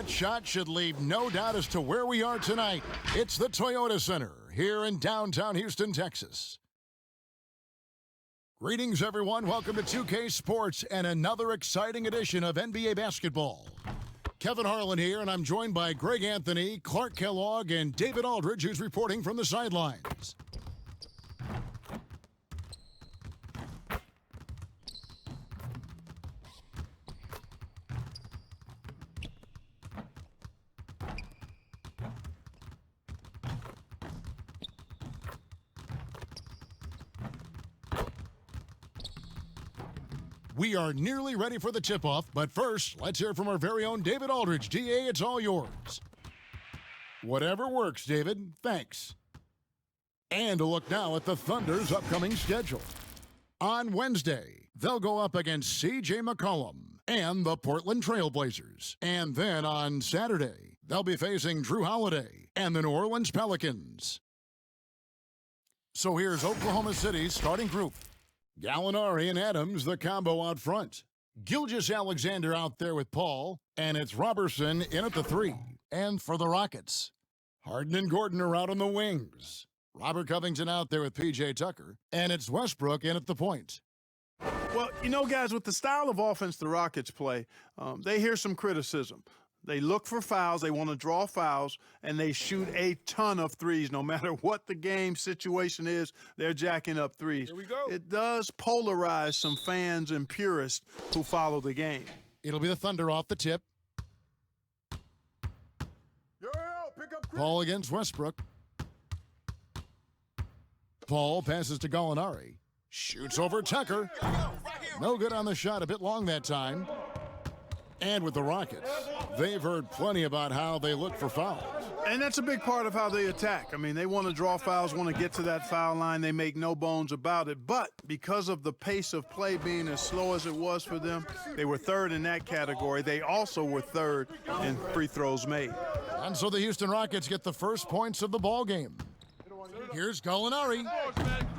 That shot should leave no doubt as to where we are tonight. It's the Toyota Center here in downtown Houston, Texas. Greetings, everyone. Welcome to 2K Sports and another exciting edition of NBA basketball. Kevin Harlan here, and I'm joined by Greg Anthony, Clark Kellogg, and David Aldridge, who's reporting from the sidelines. We are nearly ready for the tip-off, but first, let's hear from our very own David Aldridge. DA, it's all yours. Whatever works, David. Thanks. And a look now at the Thunder's upcoming schedule. On Wednesday, they'll go up against C.J. McCollum and the Portland Trail Blazers. And then on Saturday, they'll be facing Drew Holiday and the New Orleans Pelicans. So here's Oklahoma City's starting group. Gallinari and Adams, the combo out front. Gilgeous-Alexander out there with Paul, and it's Robertson in at the 3. And for the Rockets, Harden and Gordon are out on the wings. Robert Covington out there with P.J. Tucker, and it's Westbrook in at the point. Well, you know, guys, with the style of offense the Rockets play, they hear some criticism. They look for fouls, they want to draw fouls, and they shoot a ton of threes. No matter what the game situation is, they're jacking up threes. Here we go. It does polarize some fans and purists who follow the game. It'll be the Thunder off the tip. Paul against Westbrook. Paul passes to Gallinari. Shoots over Tucker. No good on the shot, a bit long that time. And with the Rockets, they've heard plenty about how they look for fouls. And that's a big part of how they attack. I mean, they want to draw fouls, want to get to that foul line. They make no bones about it. But because of the pace of play being as slow as it was for them, they were third in that category. They also were third in free throws made. And so the Houston Rockets get the first points of the ball game. Here's Gallinari.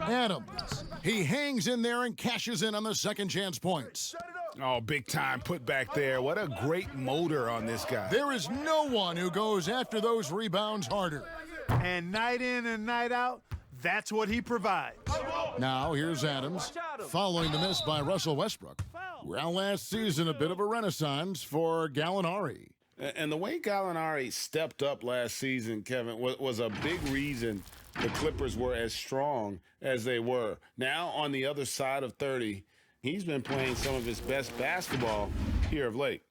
Adams. He hangs in there and cashes in on the second chance points. Oh, big time put back there. What a great motor on this guy. There is no one who goes after those rebounds harder. And night in and night out, that's what he provides. Now here's Adams, following the miss by Russell Westbrook. Well, last season, a bit of a renaissance for Gallinari. And the way Gallinari stepped up last season, Kevin, was a big reason the Clippers were as strong as they were. Now, on the other side of 30, he's been playing some of his best basketball here of late.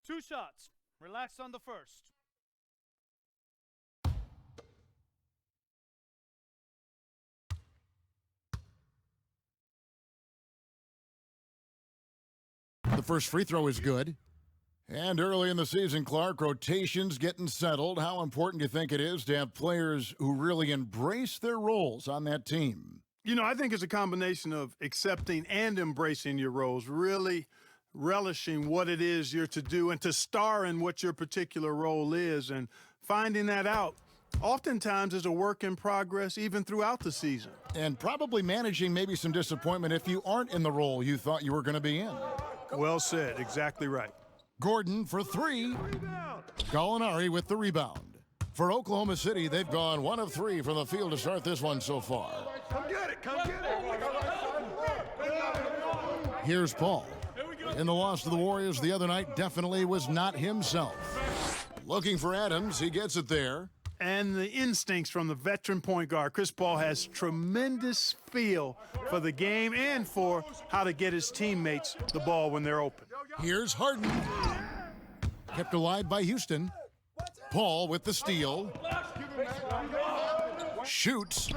Two shots. Relax on the first. The first free throw is good. And early in the season, Clark, rotations getting settled. How important do you think it is to have players who really embrace their roles on that team? You know, I think it's a combination of accepting and embracing your roles, really relishing what it is you're to do and to star in what your particular role is, and finding that out oftentimes is a work in progress even throughout the season. And probably managing maybe some disappointment if you aren't in the role you thought you were going to be in. Well said. Exactly right. Gordon for 3. Gallinari with the rebound. For Oklahoma City, they've gone 1 of 3 from the field to start this one so far. Come get it. Come get it. Here's Paul. In the loss to the Warriors the other night, definitely was not himself. Looking for Adams. He gets it there. And the instincts from the veteran point guard. Chris Paul has tremendous feel for the game and for how to get his teammates the ball when they're open. Here's Harden. Kept alive by Houston. Paul with the steal. Shoots.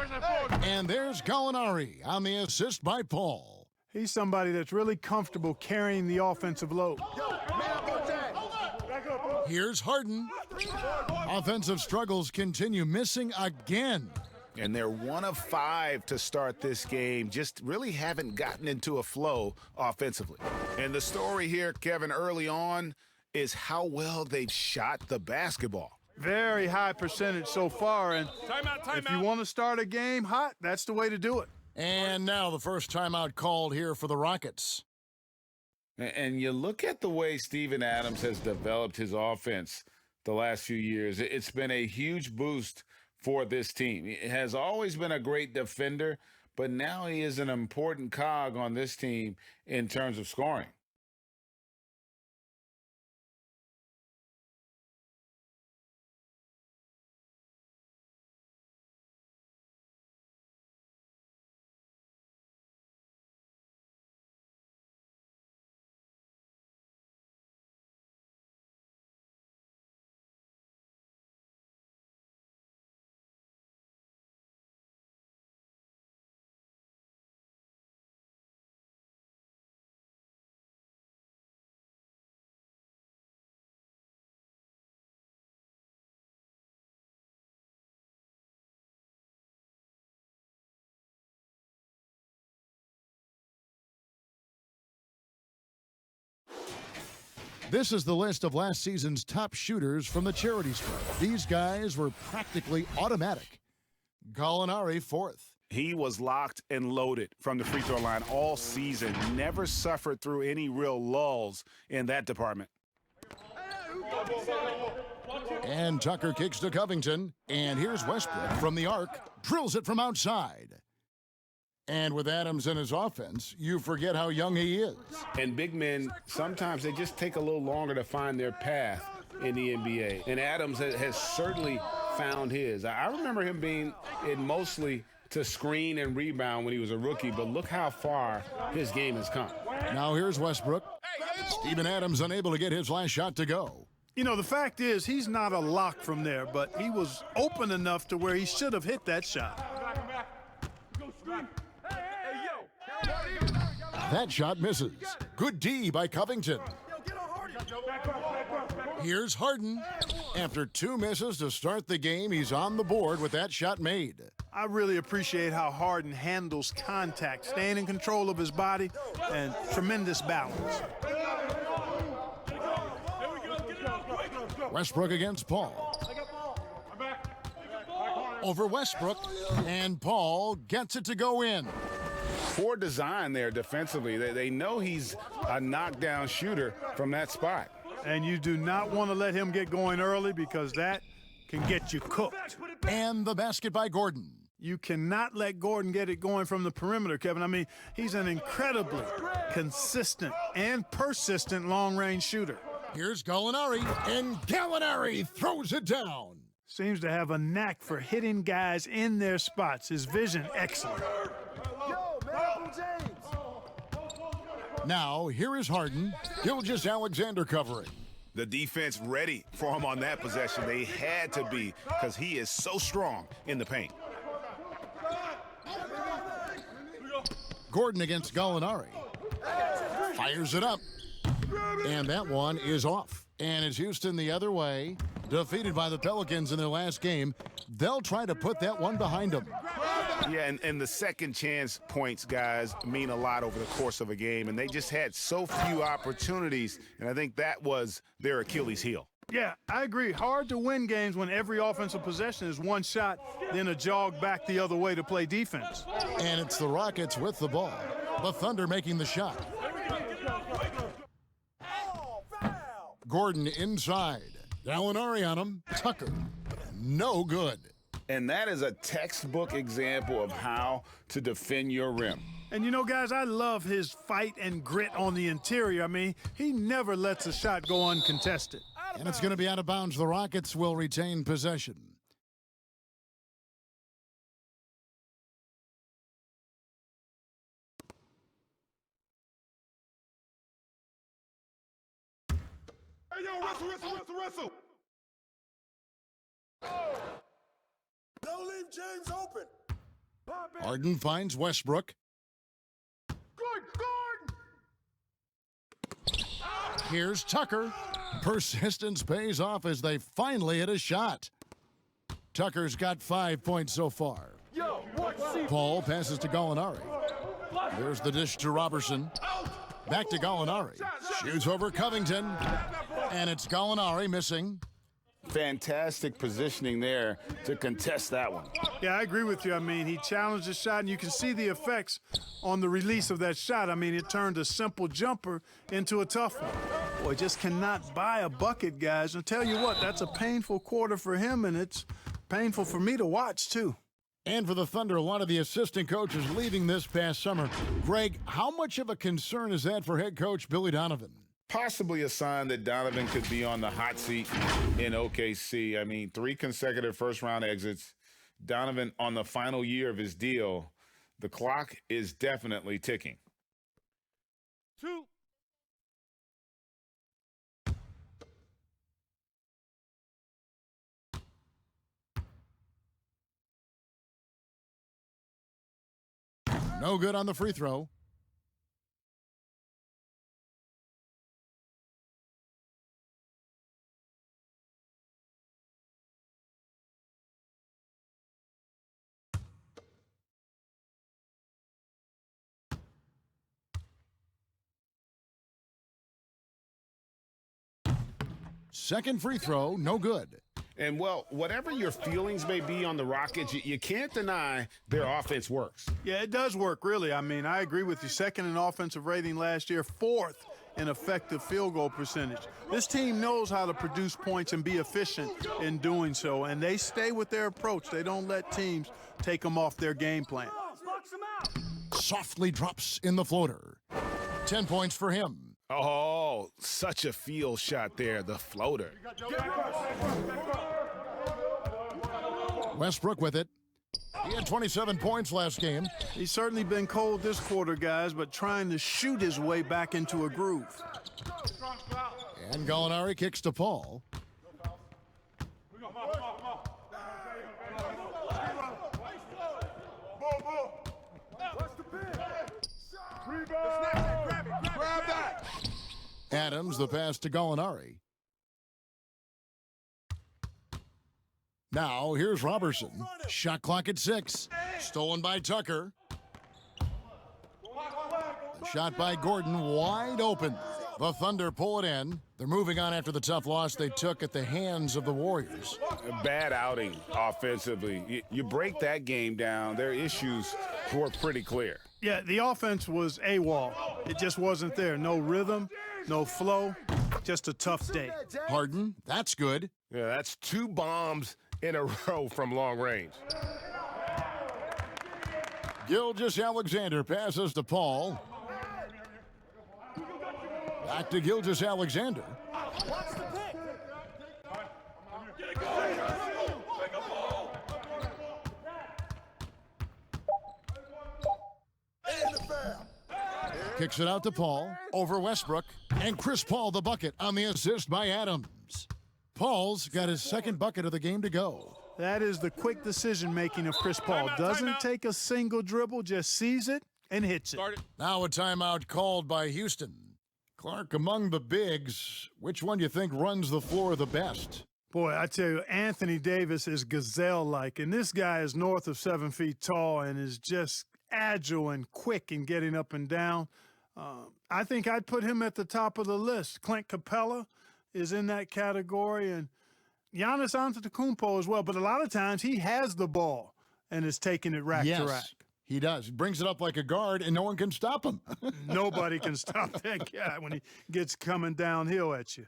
And there's Gallinari on the assist by Paul. He's somebody that's really comfortable carrying the offensive load. Here's Harden. Offensive struggles continue, missing again. And they're 1 of 5 to start this game. Just really haven't gotten into a flow offensively. And the story here, Kevin, early on is how well they've shot the basketball. Very high percentage so far. And if you want to start a game hot, that's the way to do it. And now the first timeout called here for the Rockets. And you look at the way Steven Adams has developed his offense the last few years. It's been a huge boost for this team. He has always been a great defender, but now he is an important cog on this team in terms of scoring. This is the list of last season's top shooters from the charity stripe. These guys were practically automatic. Gallinari, fourth. He was locked and loaded from the free throw line all season. Never suffered through any real lulls in that department. And Tucker kicks to Covington. And here's Westbrook from the arc. Drills it from outside. And with Adams in his offense, you forget how young he is. And big men, sometimes they just take a little longer to find their path in the NBA. And Adams has certainly found his. I remember him being in mostly to screen and rebound when he was a rookie, but look how far his game has come. Now here's Westbrook. Steven Adams unable to get his last shot to go. You know, the fact is he's not a lock from there, but he was open enough to where he should have hit that shot. That shot misses. Good D by Covington. Here's Harden. After two misses to start the game, he's on the board with that shot made. I really appreciate how Harden handles contact, staying in control of his body, and tremendous balance. Westbrook against Paul. Over Westbrook, and Paul gets it to go in. Poor design there defensively. They know he's a knockdown shooter from that spot. And you do not want to let him get going early because that can get you cooked. And the basket by Gordon. You cannot let Gordon get it going from the perimeter, Kevin. I mean, he's an incredibly consistent and persistent long-range shooter. Here's Gallinari, and Gallinari throws it down. Seems to have a knack for hitting guys in their spots. His vision, excellent. Now, here is Harden. Gilgeous-Alexander covering. The defense ready for him on that possession. They had to be because he is so strong in the paint. Gordon against Gallinari. Fires it up. And that one is off. And it's Houston the other way. Defeated by the Pelicans in their last game. They'll try to put that one behind them. Yeah, and the second chance points, guys, mean a lot over the course of a game, and they just had so few opportunities, and I think that was their Achilles heel. Yeah, I agree. Hard to win games when every offensive possession is one shot, then a jog back the other way to play defense. And it's the Rockets with the ball. The Thunder making the shot. Gordon inside. Gallinari on him. Tucker. No good. And that is a textbook example of how to defend your rim. And you know, guys, I love his fight and grit on the interior. I mean, he never lets a shot go uncontested. And it's going to be out of bounds. The Rockets will retain possession. Hey, yo, wrestle. Don't leave James open. Harden finds Westbrook. Here's Tucker. Persistence pays off as they finally hit a shot. Tucker's got 5 points so far. Paul passes to Gallinari. There's the dish to Robertson. Back to Gallinari. Shoots over Covington. And it's Gallinari missing. fantastic positioning there to contest that one. Yeah, I agree with you. I mean, he challenged the shot, and you can see the effects on the release of that shot. I mean, it turned a simple jumper into a tough one. Boy, just cannot buy a bucket, guys. I'll tell you what, that's a painful quarter for him, and it's painful for me to watch, too. And for the Thunder, a lot of the assistant coaches leaving this past summer. Greg, how much of a concern is that for head coach Billy Donovan? Possibly a sign that Donovan could be on the hot seat in OKC. I mean, 3 consecutive first-round exits. Donovan on the final year of his deal. The clock is definitely ticking. 2. No good on the free throw. Second free throw, no good. And, well, whatever your feelings may be on the Rockets, you can't deny their offense works. Yeah, it does work, really. I mean, I agree with you. Second in offensive rating last year, 4th in effective field goal percentage. This team knows how to produce points and be efficient in doing so, and they stay with their approach. They don't let teams take them off their game plan. Softly drops in the floater. 10 points for him. Oh, such a field shot there, the floater. Westbrook with it. He had 27 points last game. He's certainly been cold this quarter, guys, but trying to shoot his way back into a groove. And Gallinari kicks to Paul. Grab that. Adams, the pass to Gallinari. Now, here's Robertson. Shot clock at 6. Stolen by Tucker. The shot by Gordon, wide open. The Thunder pull it in. They're moving on after the tough loss they took at the hands of the Warriors. A bad outing offensively. You break that game down, their issues were pretty clear. Yeah, the offense was AWOL. It just wasn't there. No rhythm, no flow, just a tough day. Harden, that's good. Yeah, that's 2 bombs in a row from long range. Gilgeous-Alexander passes to Paul. Back to Gilgeous-Alexander. Kicks it out to Paul, over Westbrook, and Chris Paul the bucket on the assist by Adams. Paul's got his second bucket of the game to go. That is the quick decision-making of Chris Paul. Doesn't take a single dribble, just sees it and hits it. Now a timeout called by Houston. Clark, among the bigs, which one do you think runs the floor the best? Boy, I tell you, Anthony Davis is gazelle-like, and this guy is north of 7 feet tall and is just agile and quick in getting up and down. I think I'd put him at the top of the list. Clint Capella is in that category, and Giannis Antetokounmpo as well. But a lot of times he has the ball and is taking it rack to rack. He does. He brings it up like a guard, and no one can stop him. Nobody can stop that guy when he gets coming downhill at you.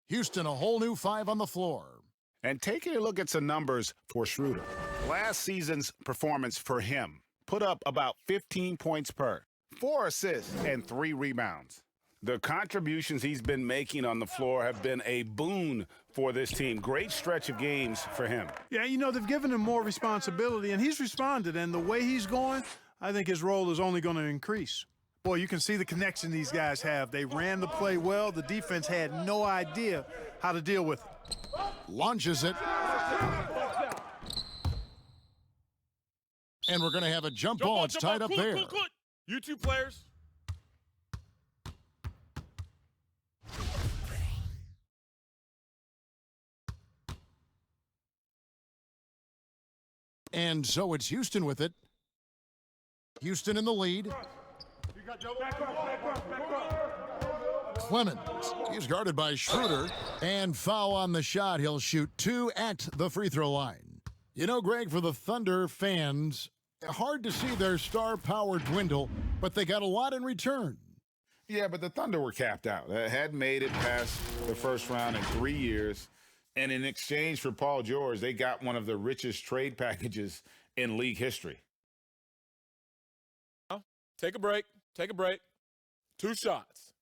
Houston, a whole new 5 on the floor. And taking a look at some numbers for Schroeder. Last season's performance for him put up about 15 points per, 4 assists, and 3 rebounds. The contributions he's been making on the floor have been a boon for this team. Great stretch of games for him. Yeah, you know, they've given him more responsibility, and he's responded. And the way he's going, I think his role is only going to increase. Boy, you can see the connection these guys have. They ran the play well. The defense had no idea how to deal with it. Launches it. And we're going to have a jump ball. It's tied up there. Cool. You two players. And so it's Houston with it. Houston in the lead. Clemens, he's guarded by Schroeder, and foul on the shot. He'll shoot 2 at the free throw line. You know, Greg, for the Thunder fans, hard to see their star power dwindle, but they got a lot in return. Yeah, but the Thunder were capped out. They hadn't made it past the first round in 3 years. And in exchange for Paul George, they got one of the richest trade packages in league history. Take a break. Take a break. 2 shots.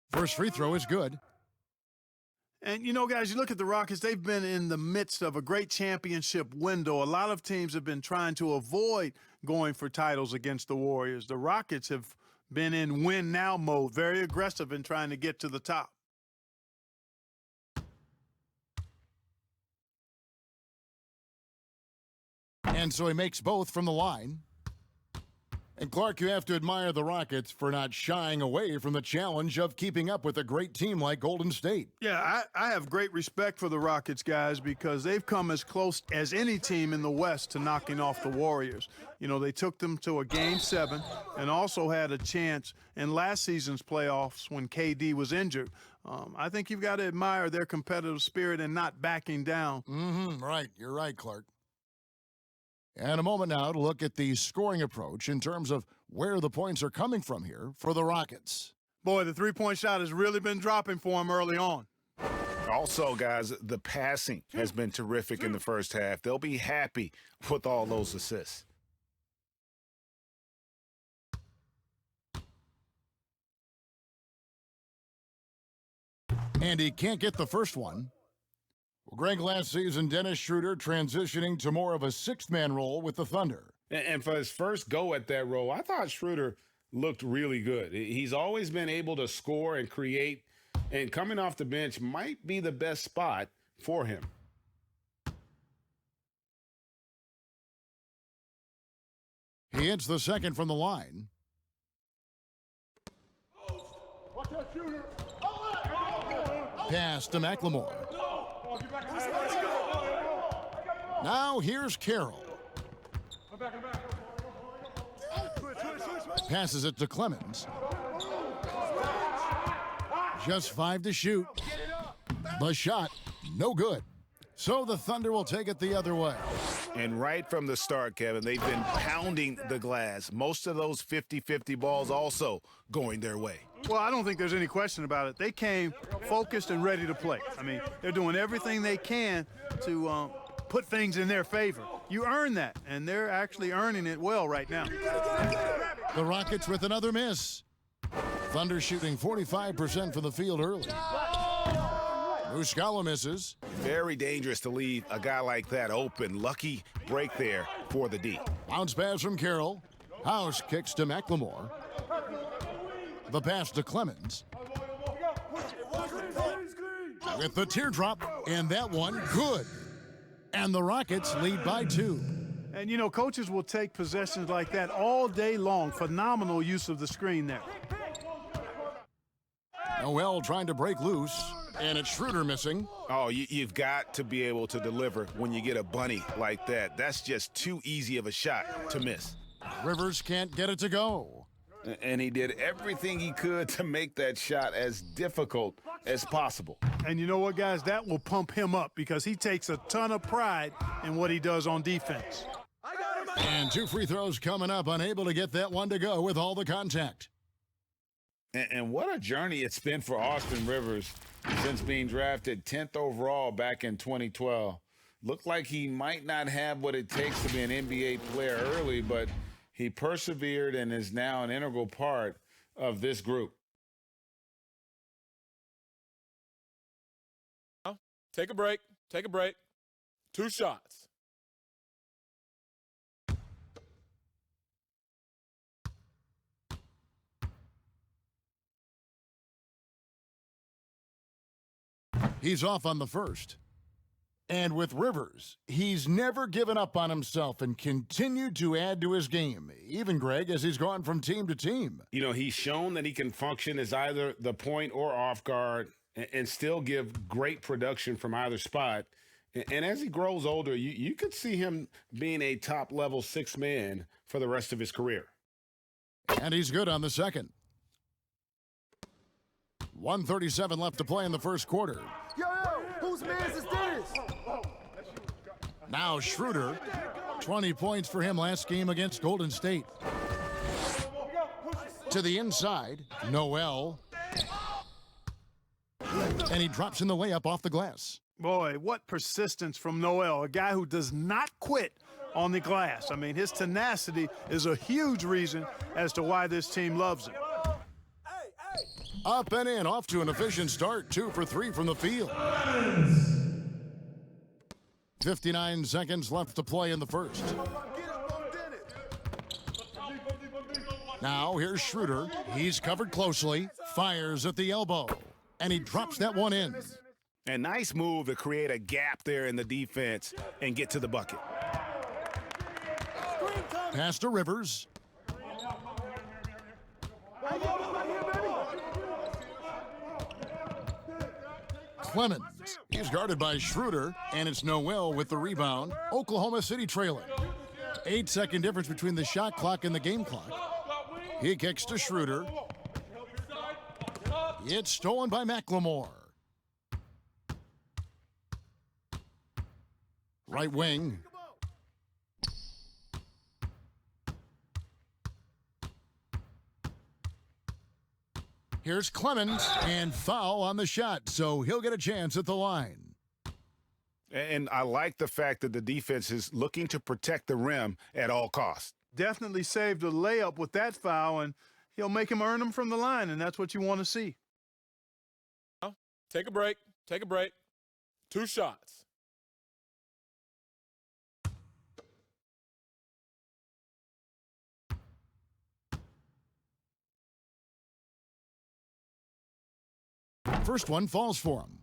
First free throw is good. And, you know, guys, you look at the Rockets, they've been in the midst of a great championship window. A lot of teams have been trying to avoid going for titles against the Warriors. The Rockets have been in win-now mode, very aggressive in trying to get to the top. And so he makes both from the line. And Clark, you have to admire the Rockets for not shying away from the challenge of keeping up with a great team like Golden State. Yeah, I have great respect for the Rockets, guys, because they've come as close as any team in the West to knocking off the Warriors. You know, they took them to a Game 7 and also had a chance in last season's playoffs when KD was injured. I think you've got to admire their competitive spirit and not backing down. Right. You're right, Clark. And a moment now to look at the scoring approach in terms of where the points are coming from here for the Rockets. Boy, the three-point shot has really been dropping for them early on. Also, guys, the passing has been terrific in the first half. They'll be happy with all those assists. And he can't get the first one. Well, Greg, last season, Dennis Schroeder transitioning to more of a sixth-man role with the Thunder. And for his first go at that role, I thought Schroeder looked really good. He's always been able to score and create, and coming off the bench might be the best spot for him. He hits the second from the line. Pass to McLemore. Now here's Carroll. Passes it to Clemens. Just 5 to shoot. The shot, no good. So the Thunder will take it the other way. And right from the start, Kevin, they've been pounding the glass. Most of those 50-50 balls also going their way. Well, I don't think there's any question about it. They came focused and ready to play. I mean, they're doing everything they can to put things in their favor. You earn that, and they're actually earning it well right now. The Rockets with another miss. Thunder shooting 45% from the field early. Muscala misses. Very dangerous to leave a guy like that open. Lucky break there for the D. Bounce pass from Carroll. House kicks to McLemore. The pass to Clemens. With the teardrop, and that one good. And the Rockets lead by 2. And, you know, coaches will take possessions like that all day long. Phenomenal use of the screen there. Noel trying to break loose, and it's Schroeder missing. Oh, you've got to be able to deliver when you get a bunny like that. That's just too easy of a shot to miss. Rivers can't get it to go. And he did everything he could to make that shot as difficult as possible. And you know what, guys? That will pump him up because he takes a ton of pride in what he does on defense. And 2 free throws coming up, unable to get that one to go with all the contact. And what a journey it's been for Austin Rivers since being drafted 10th overall back in 2012. Looked like he might not have what it takes to be an NBA player early, but he persevered and is now an integral part of this group. Take a break. Take a break. 2 shots. He's off on the first. And with Rivers, he's never given up on himself and continued to add to his game, even, Greg, as he's gone from team to team. You know, he's shown that he can function as either the point or off guard and still give great production from either spot. And as he grows older, you could see him being a top-level sixth man for the rest of his career. And he's good on the second. 1:37 left to play in the first quarter. Yo, whose man's is this? Now Schroeder, 20 points for him last game against Golden State. To the inside, Noel. And he drops in the layup off the glass. Boy, what persistence from Noel, a guy who does not quit on the glass. I mean, his tenacity is a huge reason as to why this team loves him. Up and in, off to an efficient start, 2 for 3 from the field. 59 seconds left to play in the first. Now here's Schroeder. He's covered closely, fires at the elbow, and he drops that one in. A nice move to create a gap there in the defense and get to the bucket. Pass to Rivers. Clemens. He's guarded by Schroeder, and it's Noel with the rebound. Oklahoma City trailing. 8-second difference between the shot clock and the game clock. He kicks to Schroeder. It's stolen by McLemore. Right wing. Here's Clemens, and foul on the shot, so he'll get a chance at the line. And I like the fact that the defense is looking to protect the rim at all costs. Definitely saved a layup with that foul, and he'll make him earn them from the line, and that's what you want to see. Take a break. Take a break. 2 shots. First one falls for him.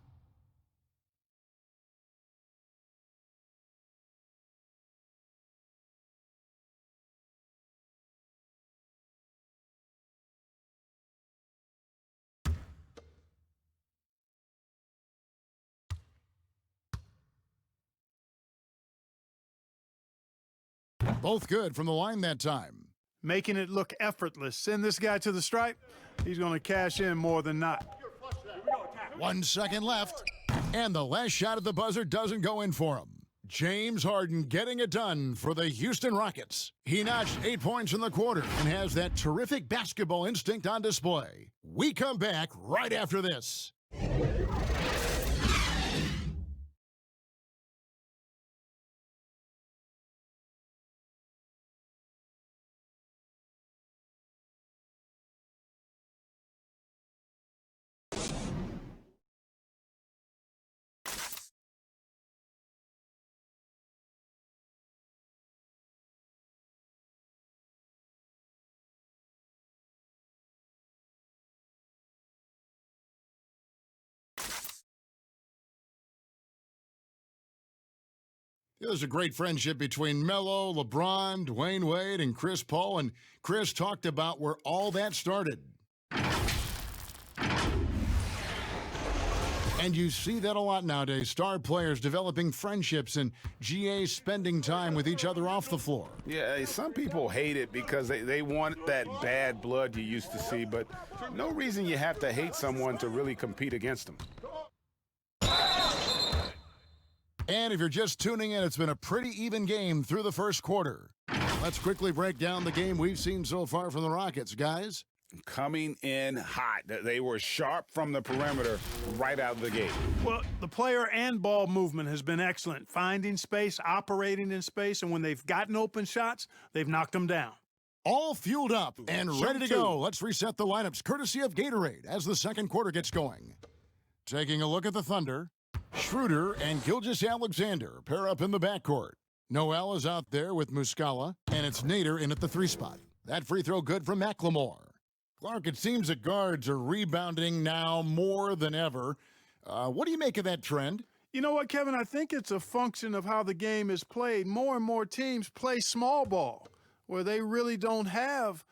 Both good from the line that time. Making it look effortless. Send this guy to the stripe. He's going to cash in more than not. 1 second left, and the last shot at the buzzer doesn't go in for him. James Harden getting it done for the Houston Rockets. He notched 8 points in the quarter and has that terrific basketball instinct on display. We come back right after this. There's a great friendship between Melo, LeBron, Dwayne Wade, and Chris Paul, and Chris talked about where all that started. And you see that a lot nowadays, star players developing friendships and GAs spending time with each other off the floor. Yeah, some people hate it because they want that bad blood you used to see, but no reason you have to hate someone to really compete against them. And if you're just tuning in, it's been a pretty even game through the first quarter. Let's quickly break down the game we've seen so far from the Rockets, guys. Coming in hot. They were sharp from the perimeter right out of the gate. Well, the player and ball movement has been excellent. Finding space, operating in space, and when they've gotten open shots, they've knocked them down. All fueled up and ready to go. Let's reset the lineups courtesy of Gatorade as the second quarter gets going. Taking a look at the Thunder. Schroeder and Gilgeous-Alexander pair up in the backcourt. Noel is out there with Muscala, and it's Nader in at the 3 spot. That free throw good from McLemore. Clark, it seems that guards are rebounding now more than ever. What do you make of that trend? You know what, Kevin? I think it's a function of how the game is played. More and more teams play small ball, where they really don't have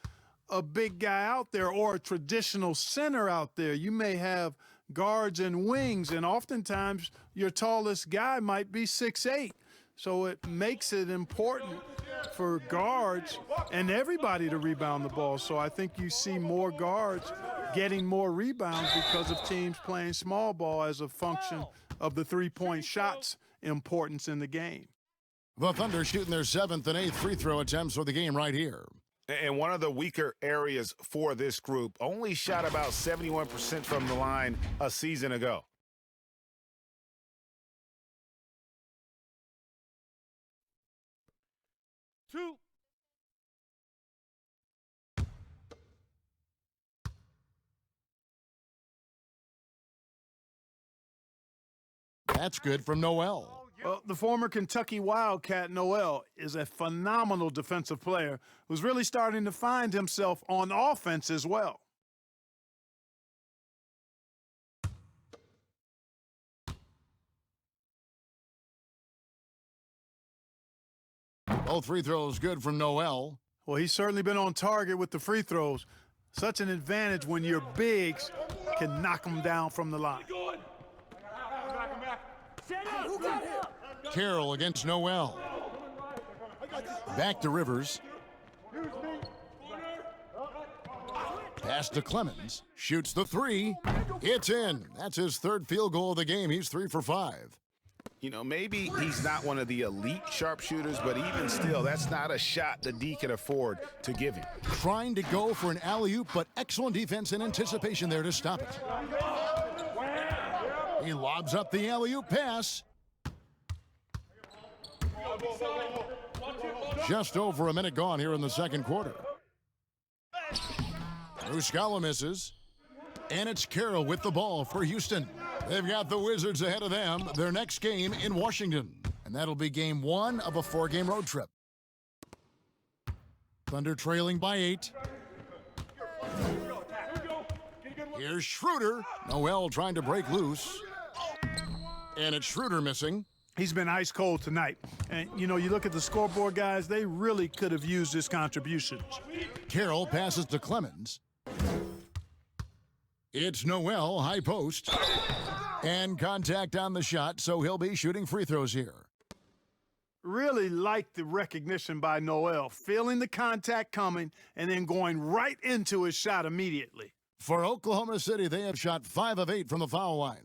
a big guy out there or a traditional center out there. You may have guards and wings, and oftentimes your tallest guy might be 6'8". So it makes it important for guards and everybody to rebound the ball. So I think you see more guards getting more rebounds because of teams playing small ball as a function of the three-point shot's importance in the game. The Thunder shooting their 7th and 8th free throw attempts for the game right here. And one of the weaker areas for this group, only shot about 71% from the line a season ago. That's good from Noel. Well, the former Kentucky Wildcat Noel is a phenomenal defensive player who's really starting to find himself on offense as well. Both free throws good from Noel. Well, he's certainly been on target with the free throws. Such an advantage when your bigs can knock them down from the line. Carroll against Noel. Back to Rivers. Pass to Clemens. Shoots the three. It's in. That's his 3rd field goal of the game. He's 3 for 5. You know, maybe he's not one of the elite sharpshooters, but even still, that's not a shot the D can afford to give him. Trying to go for an alley-oop, but excellent defense and anticipation there to stop it. He lobs up the alley-oop pass. Just over a minute gone here in the second quarter. Muscala misses. And it's Carroll with the ball for Houston. They've got the Wizards ahead of them. Their next game in Washington. And that'll be game 1 of a 4-game road trip. Thunder trailing by 8. Here's Schroeder. Noel trying to break loose. And it's Schroeder missing. He's been ice cold tonight. And, you know, you look at the scoreboard, guys, they really could have used his contributions. Carroll passes to Clemens. It's Noel, high post. And contact on the shot, so he'll be shooting free throws here. Really like the recognition by Noel, feeling the contact coming and then going right into his shot immediately. For Oklahoma City, they have shot 5 of 8 from the foul line.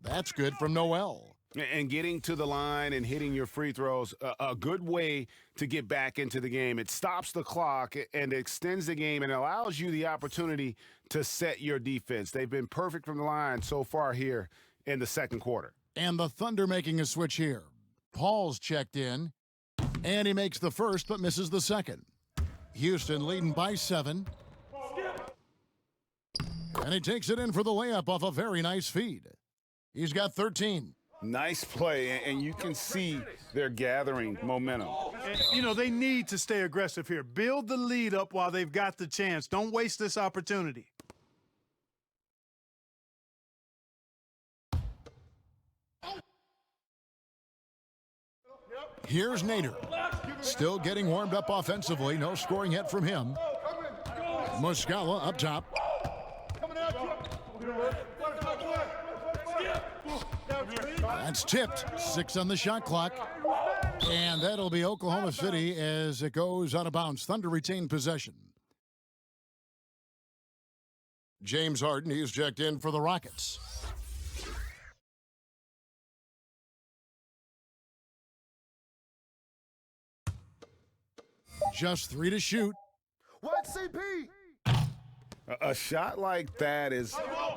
That's good from Noel. And getting to the line and hitting your free throws, a good way to get back into the game. It stops the clock and extends the game and allows you the opportunity to set your defense. They've been perfect from the line so far here in the second quarter. And the Thunder making a switch here. Paul's checked in, and he makes the first but misses the second. Houston leading by 7. And he takes it in for the layup off a very nice feed. He's got 13. Nice play, and you can see they're gathering momentum. And, you know, they need to stay aggressive here. Build the lead up while they've got the chance. Don't waste this opportunity. Here's Nader. Still getting warmed up offensively. No scoring yet from him. Muscala up top. That's tipped. 6 on the shot clock. And that'll be Oklahoma City as it goes out of bounds. Thunder retain possession. James Harden, he's checked in for the Rockets. Just 3 to shoot. What, CP? A shot like that is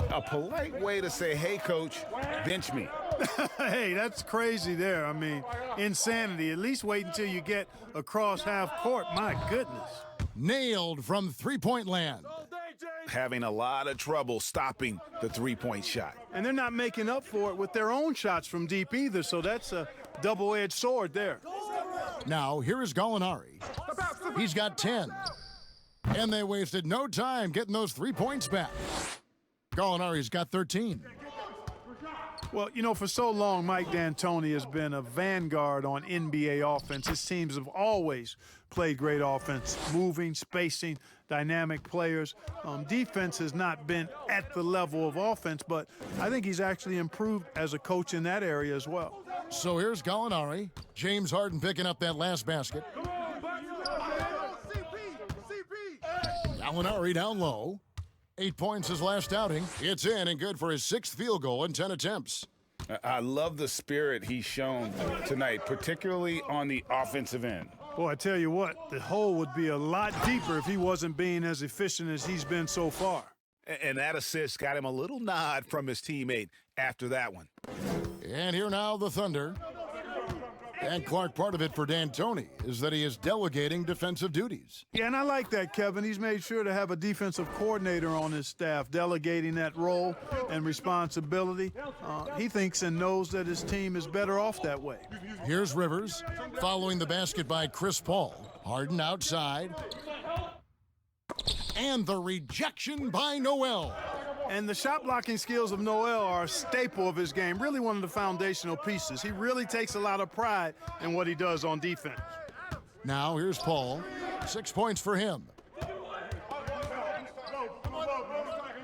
a polite way to say, hey, coach, bench me. Hey, that's crazy there. I mean, insanity. At least wait until you get across half court. My goodness. Nailed from three-point land. having a lot of trouble stopping the three-point shot. And they're not making up for it with their own shots from deep either, so that's a double-edged sword there. Now, here is Gallinari. He's got 10. And they wasted no time getting those 3 points back. Gallinari's got 13. Well, you know, for so long, Mike D'Antoni has been a vanguard on NBA offense. His teams have always played great offense, moving, spacing, dynamic players. Defense has not been at the level of offense, but I think he's actually improved as a coach in that area as well. So here's Gallinari. James Harden picking up that last basket. Gallinari down low. 8 points his last outing. It's in and good for his 6th field goal in 10 attempts. I love the spirit he's shown tonight, particularly on the offensive end. Boy, I tell you what, the hole would be a lot deeper if he wasn't being as efficient as he's been so far. And that assist got him a little nod from his teammate after that one. And here now the Thunder. And Clark, part of it for D'Antoni is that he is delegating defensive duties. Yeah, and I like that, Kevin. He's made sure to have a defensive coordinator on his staff, delegating that role and responsibility. He thinks and knows that his team is better off that way. Here's Rivers, following the basket by Chris Paul. Harden outside. And the rejection by Noel. And the shot blocking skills of Noel are a staple of his game, really one of the foundational pieces. He really takes a lot of pride in what he does on defense. Now here's Paul. 6 points for him.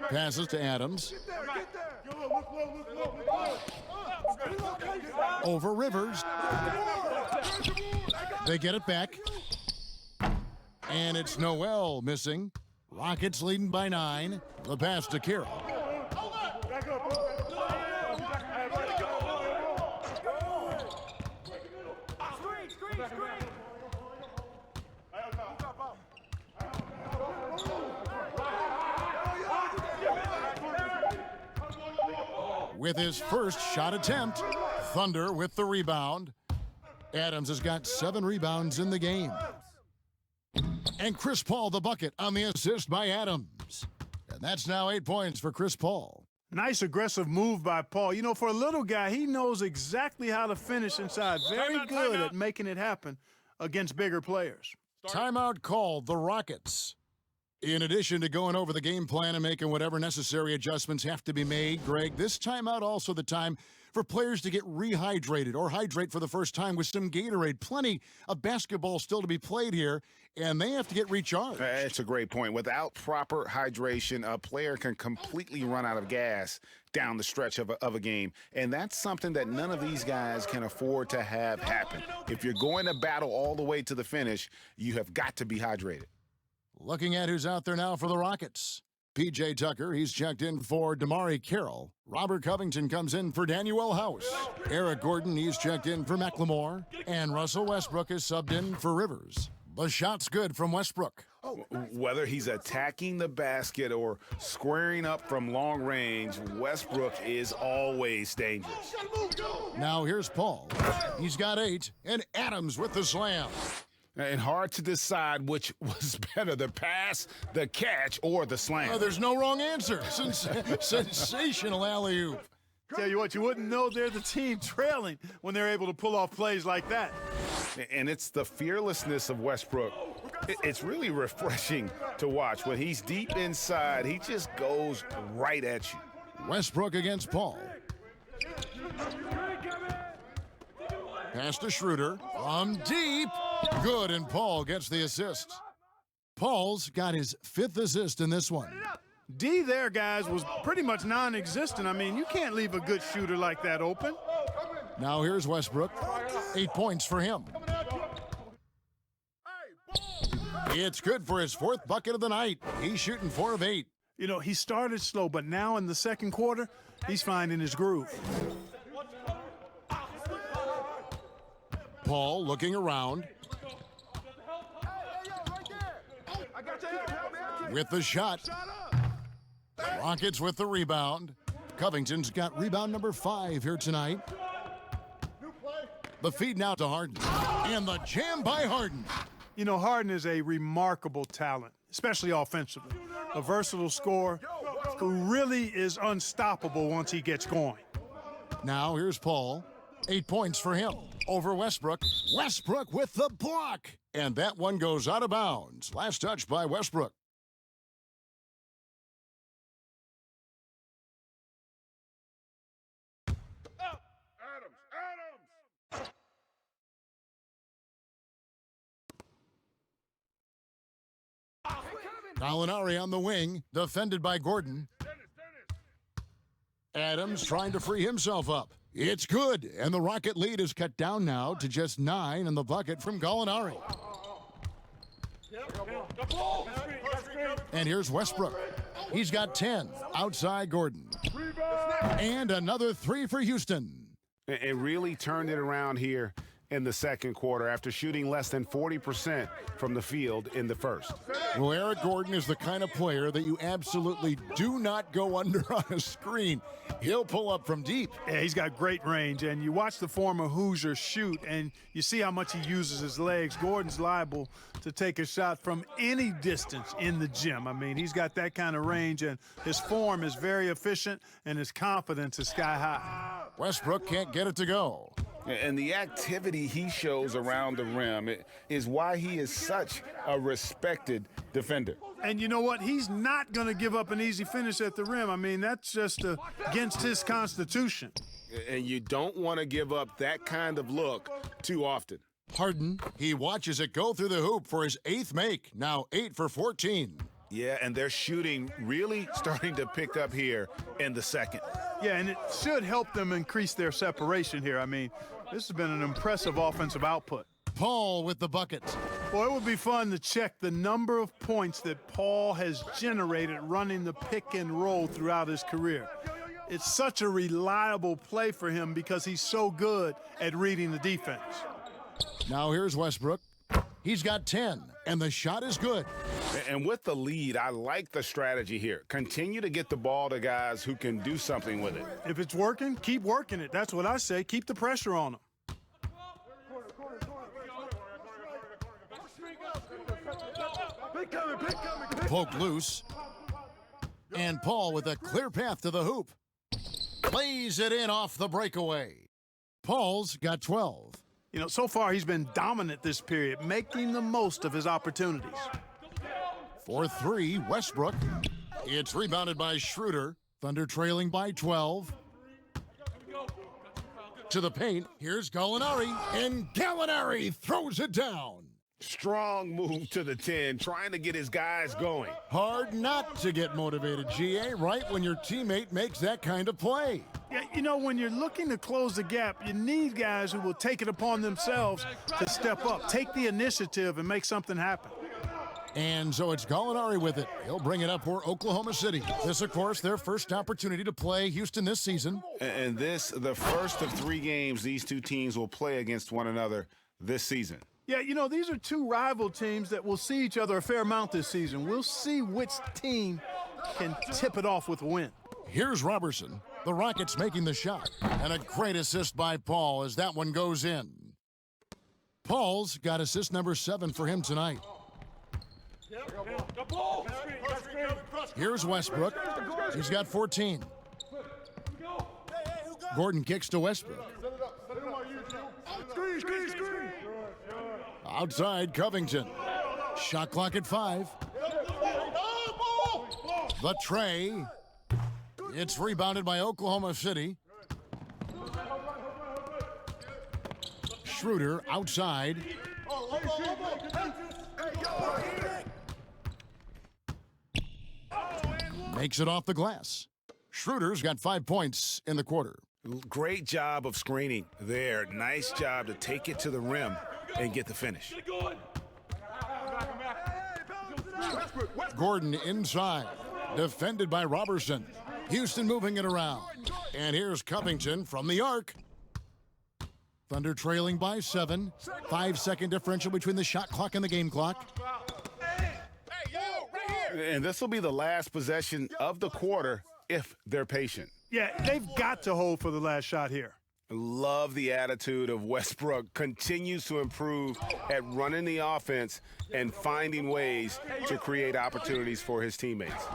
Passes to Adams. Over Rivers. They get it back. And it's Noel missing. Rockets leading by 9. The pass to Carroll. With his first shot attempt, Thunder with the rebound. Adams has got 7 rebounds in the game. And Chris Paul the bucket on the assist by Adams. And that's now 8 points for Chris Paul. Nice aggressive move by Paul. You know, for a little guy, he knows exactly how to finish inside. Very good at making it happen against bigger players. Timeout called the Rockets. In addition to going over the game plan and making whatever necessary adjustments have to be made, Greg, this timeout also the time for players to get rehydrated or hydrate for the first time with some Gatorade. Plenty of basketball still to be played here, and they have to get recharged. That's a great point. Without proper hydration, a player can completely run out of gas down the stretch of a game, and that's something that none of these guys can afford to have happen. If you're going to battle all the way to the finish, you have got to be hydrated. Looking at who's out there now for the Rockets. P.J. Tucker, he's checked in for Damari Carroll. Robert Covington comes in for Danuel House. Eric Gordon, he's checked in for McLemore. And Russell Westbrook is subbed in for Rivers. The shot's good from Westbrook. Whether he's attacking the basket or squaring up from long range, Westbrook is always dangerous. Now here's Paul. He's got 8, and Adams with the slam. And hard to decide which was better, the pass, the catch, or the slam. There's no wrong answer. Sensational alley-oop. Tell you what, you wouldn't know they're the team trailing when they're able to pull off plays like that. And it's the fearlessness of Westbrook. It's really refreshing to watch. When he's deep inside, he just goes right at you. Westbrook against Paul. Pass to Schroeder. From deep. Good, and Paul gets the assist. Paul's got his 5th assist in this one. D there, guys, was pretty much non-existent. I mean, you can't leave a good shooter like that open. Now here's Westbrook. 8 points for him. It's good for his 4th bucket of the night. He's shooting 4 of 8. You know, he started slow, but now in the second quarter, he's finding his groove. Paul looking around. With the shot. Rockets with the rebound. Covington's got rebound number 5 here tonight. The feed now to Harden. And the jam by Harden. You know, Harden is a remarkable talent, especially offensively. a versatile scorer who really is unstoppable once he gets going. Now here's Paul. 8 points for him over Westbrook. Westbrook with the block. And that one goes out of bounds. Last touch by Westbrook. Gallinari on the wing, defended by Gordon. Adams trying to free himself up. It's good, and the Rocket lead is cut down now to just 9 in the bucket from Gallinari. And here's Westbrook. He's got 10 outside Gordon. And another 3 for Houston. It really turned it around here in the second quarter after shooting less than 40% from the field in the first. Well, Eric Gordon is the kind of player that you absolutely do not go under on a screen. He'll pull up from deep. Yeah, he's got great range, and you watch the former Hoosier shoot, and you see how much he uses his legs. Gordon's liable to take a shot from any distance in the gym. I mean, he's got that kind of range, and his form is very efficient, and his confidence is sky high. Westbrook can't get it to go. And the activity he shows around the rim is why he is such a respected defender. And you know what? He's not going to give up an easy finish at the rim. I mean, that's just against his constitution. And you don't want to give up that kind of look too often. Harden, he watches it go through the hoop for his 8th make. Now 8 for 14. Yeah, and their shooting really starting to pick up here in the second. Yeah, and it should help them increase their separation here. I mean, this has been an impressive offensive output. Paul with the bucket. Boy, it would be fun to check the number of points that Paul has generated running the pick and roll throughout his career. It's such a reliable play for him because he's so good at reading the defense. Now here's Westbrook. He's got 10, and the shot is good. And with the lead, I like the strategy here. Continue to get the ball to guys who can do something with it. If it's working, keep working it. That's what I say. Keep the pressure on them. Poke loose. And Paul with a clear path to the hoop. Plays it in off the breakaway. Paul's got 12. You know, so far he's been dominant this period, making the most of his opportunities. For 3, Westbrook. It's rebounded by Schroeder. Thunder trailing by 12. To the paint, here's Gallinari, and Gallinari throws it down. Strong move to the 10, trying to get his guys going. Hard not to get motivated, GA, right when your teammate makes that kind of play. Yeah, you know, when you're looking to close the gap, you need guys who will take it upon themselves to step up, take the initiative, and make something happen. And so it's Gallinari with it. He'll bring it up for Oklahoma City. This, of course, their first opportunity to play Houston this season. And this, the first of 3 games these two teams will play against one another this season. Yeah, you know, these are 2 rival teams that will see each other a fair amount this season. We'll see which team can tip it off with a win. Here's Robertson. The Rockets making the shot. And a great assist by Paul as that one goes in. Paul's got assist number 7 for him tonight. Here's Westbrook. He's got 14. Gordon kicks to Westbrook. Outside Covington. Shot clock at 5. The tray. It's rebounded by Oklahoma City. Schroeder outside. Makes it off the glass. Schroeder's got 5 points in the quarter. Great job of screening there. Nice job to take it to the rim and get the finish. Gordon inside. Defended by Robertson. Houston moving it around. And here's Covington from the arc. Thunder trailing by 7. 5-second differential between the shot clock and the game clock. And this will be the last possession of the quarter if they're patient. Yeah, they've got to hold for the last shot here. Love the attitude of Westbrook. Continues to improve at running the offense and finding ways to create opportunities for his teammates.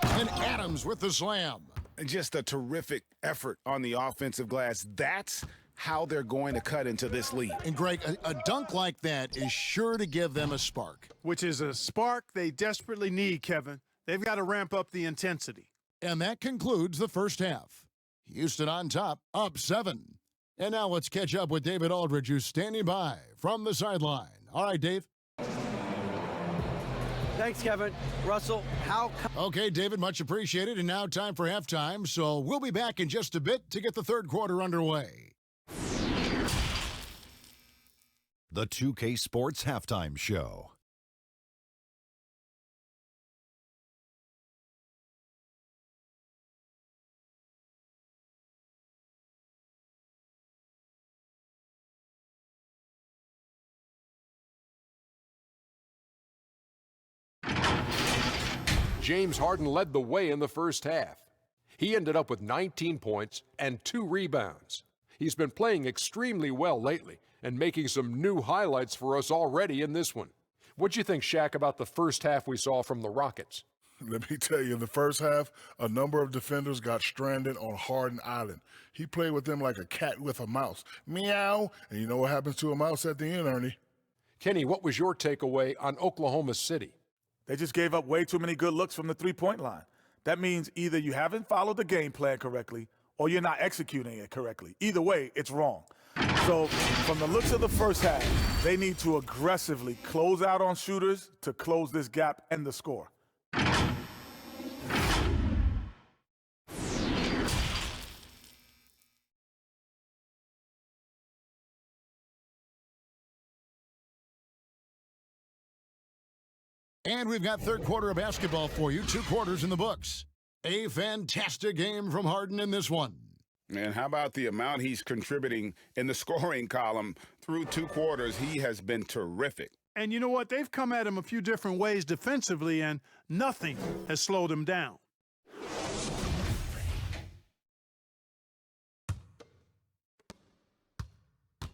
And Adams with the slam. Just a terrific effort on the offensive glass. That's how they're going to cut into this lead. And Greg, a dunk like that is sure to give them a spark. Which is a spark they desperately need, Kevin. They've got to ramp up the intensity. And that concludes the first half. Houston on top, up 7. And now let's catch up with David Aldridge, who's standing by from the sideline. All right, Dave. Thanks, Kevin. Russell, how... Okay, David, much appreciated. And now time for halftime, so we'll be back in just a bit to get the third quarter underway. The 2K Sports Halftime Show. James Harden led the way in the first half. He ended up with 19 points and 2 rebounds. He's been playing extremely well lately and making some new highlights for us already in this one. What'd you think, Shaq, about the first half we saw from the Rockets? Let me tell you, in the first half, a number of defenders got stranded on Harden Island. He played with them like a cat with a mouse. Meow. And you know what happens to a mouse at the end, Ernie? Kenny, what was your takeaway on Oklahoma City? They just gave up way too many good looks from the three-point line. That means either you haven't followed the game plan correctly or you're not executing it correctly. Either way, it's wrong. So from the looks of the first half, they need to aggressively close out on shooters to close this gap and the score. And we've got third quarter of basketball for you. 2 quarters in the books. A fantastic game from Harden in this one. And how about the amount he's contributing in the scoring column through 2 quarters? He has been terrific. And you know what? They've come at him a few different ways defensively, and nothing has slowed him down.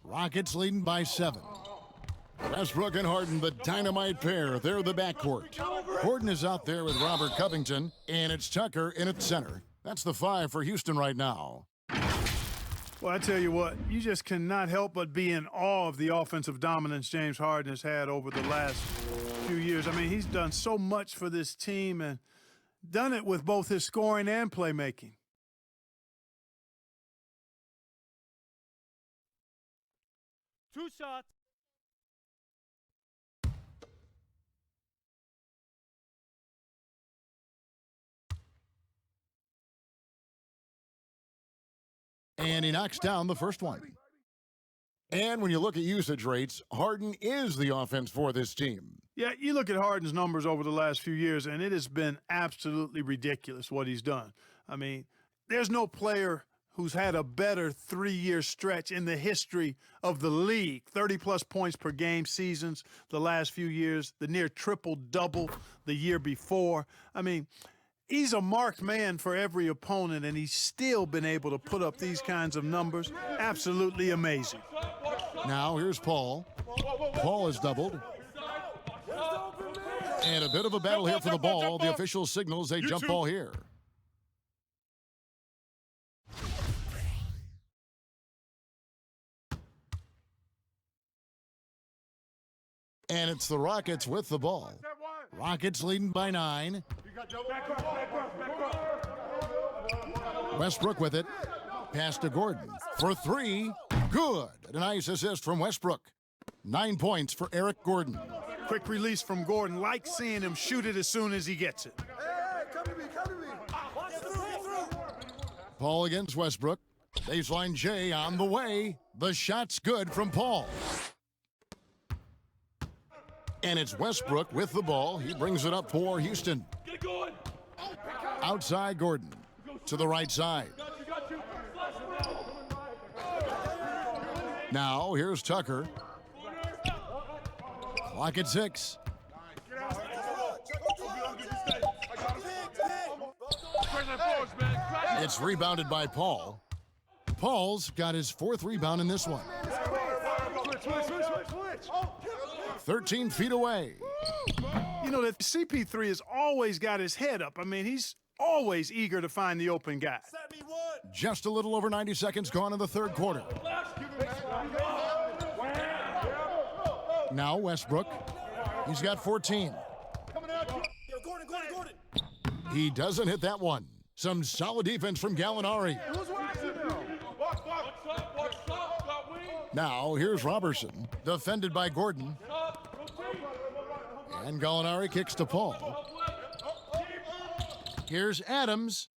Rockets leading by 7. Westbrook and Harden, the dynamite pair. They're the backcourt. Harden is out there with Robert Covington, and it's Tucker in at center. That's the 5 for Houston right now. Well, I tell you what, you just cannot help but be in awe of the offensive dominance James Harden has had over the last few years. I mean, he's done so much for this team and done it with both his scoring and playmaking. Two shots. And he knocks down the first one. And when you look at usage rates, Harden is the offense for this team. Yeah, you look at Harden's numbers over the last few years, and it has been absolutely ridiculous what he's done. I mean, there's no player who's had a better 3-year stretch in the history of the league. 30-plus points per game seasons the last few years, the near triple-double the year before. I mean, he's a marked man for every opponent, and he's still been able to put up these kinds of numbers. Absolutely amazing. Now here's Paul. Paul is doubled. And a bit of a battle here for the ball. The official signals a jump ball here. And it's the Rockets with the ball. Rockets leading by 9. Westbrook with it. Pass to Gordon for 3. Good. A nice assist from Westbrook. 9 points for Eric Gordon. Quick release from Gordon. Like seeing him shoot it as soon as he gets it. Come to me. Paul against Westbrook. Baseline J on the way. The shot's good from Paul. And it's Westbrook with the ball. He brings it up for Houston. Outside Gordon. To the right side. Now here's Tucker. Clock at 6. It's rebounded by Paul. Paul's got his 4th rebound in this one. 13 feet away. You know that CP3 has always got his head up. I mean, he's always eager to find the open guy. Just a little over 90 seconds gone in the 3rd quarter. Now Westbrook. He's got 14. He doesn't hit that one. Some solid defense from Gallinari. Now here's Robertson, defended by Gordon. And Gallinari kicks to Paul. Here's Adams.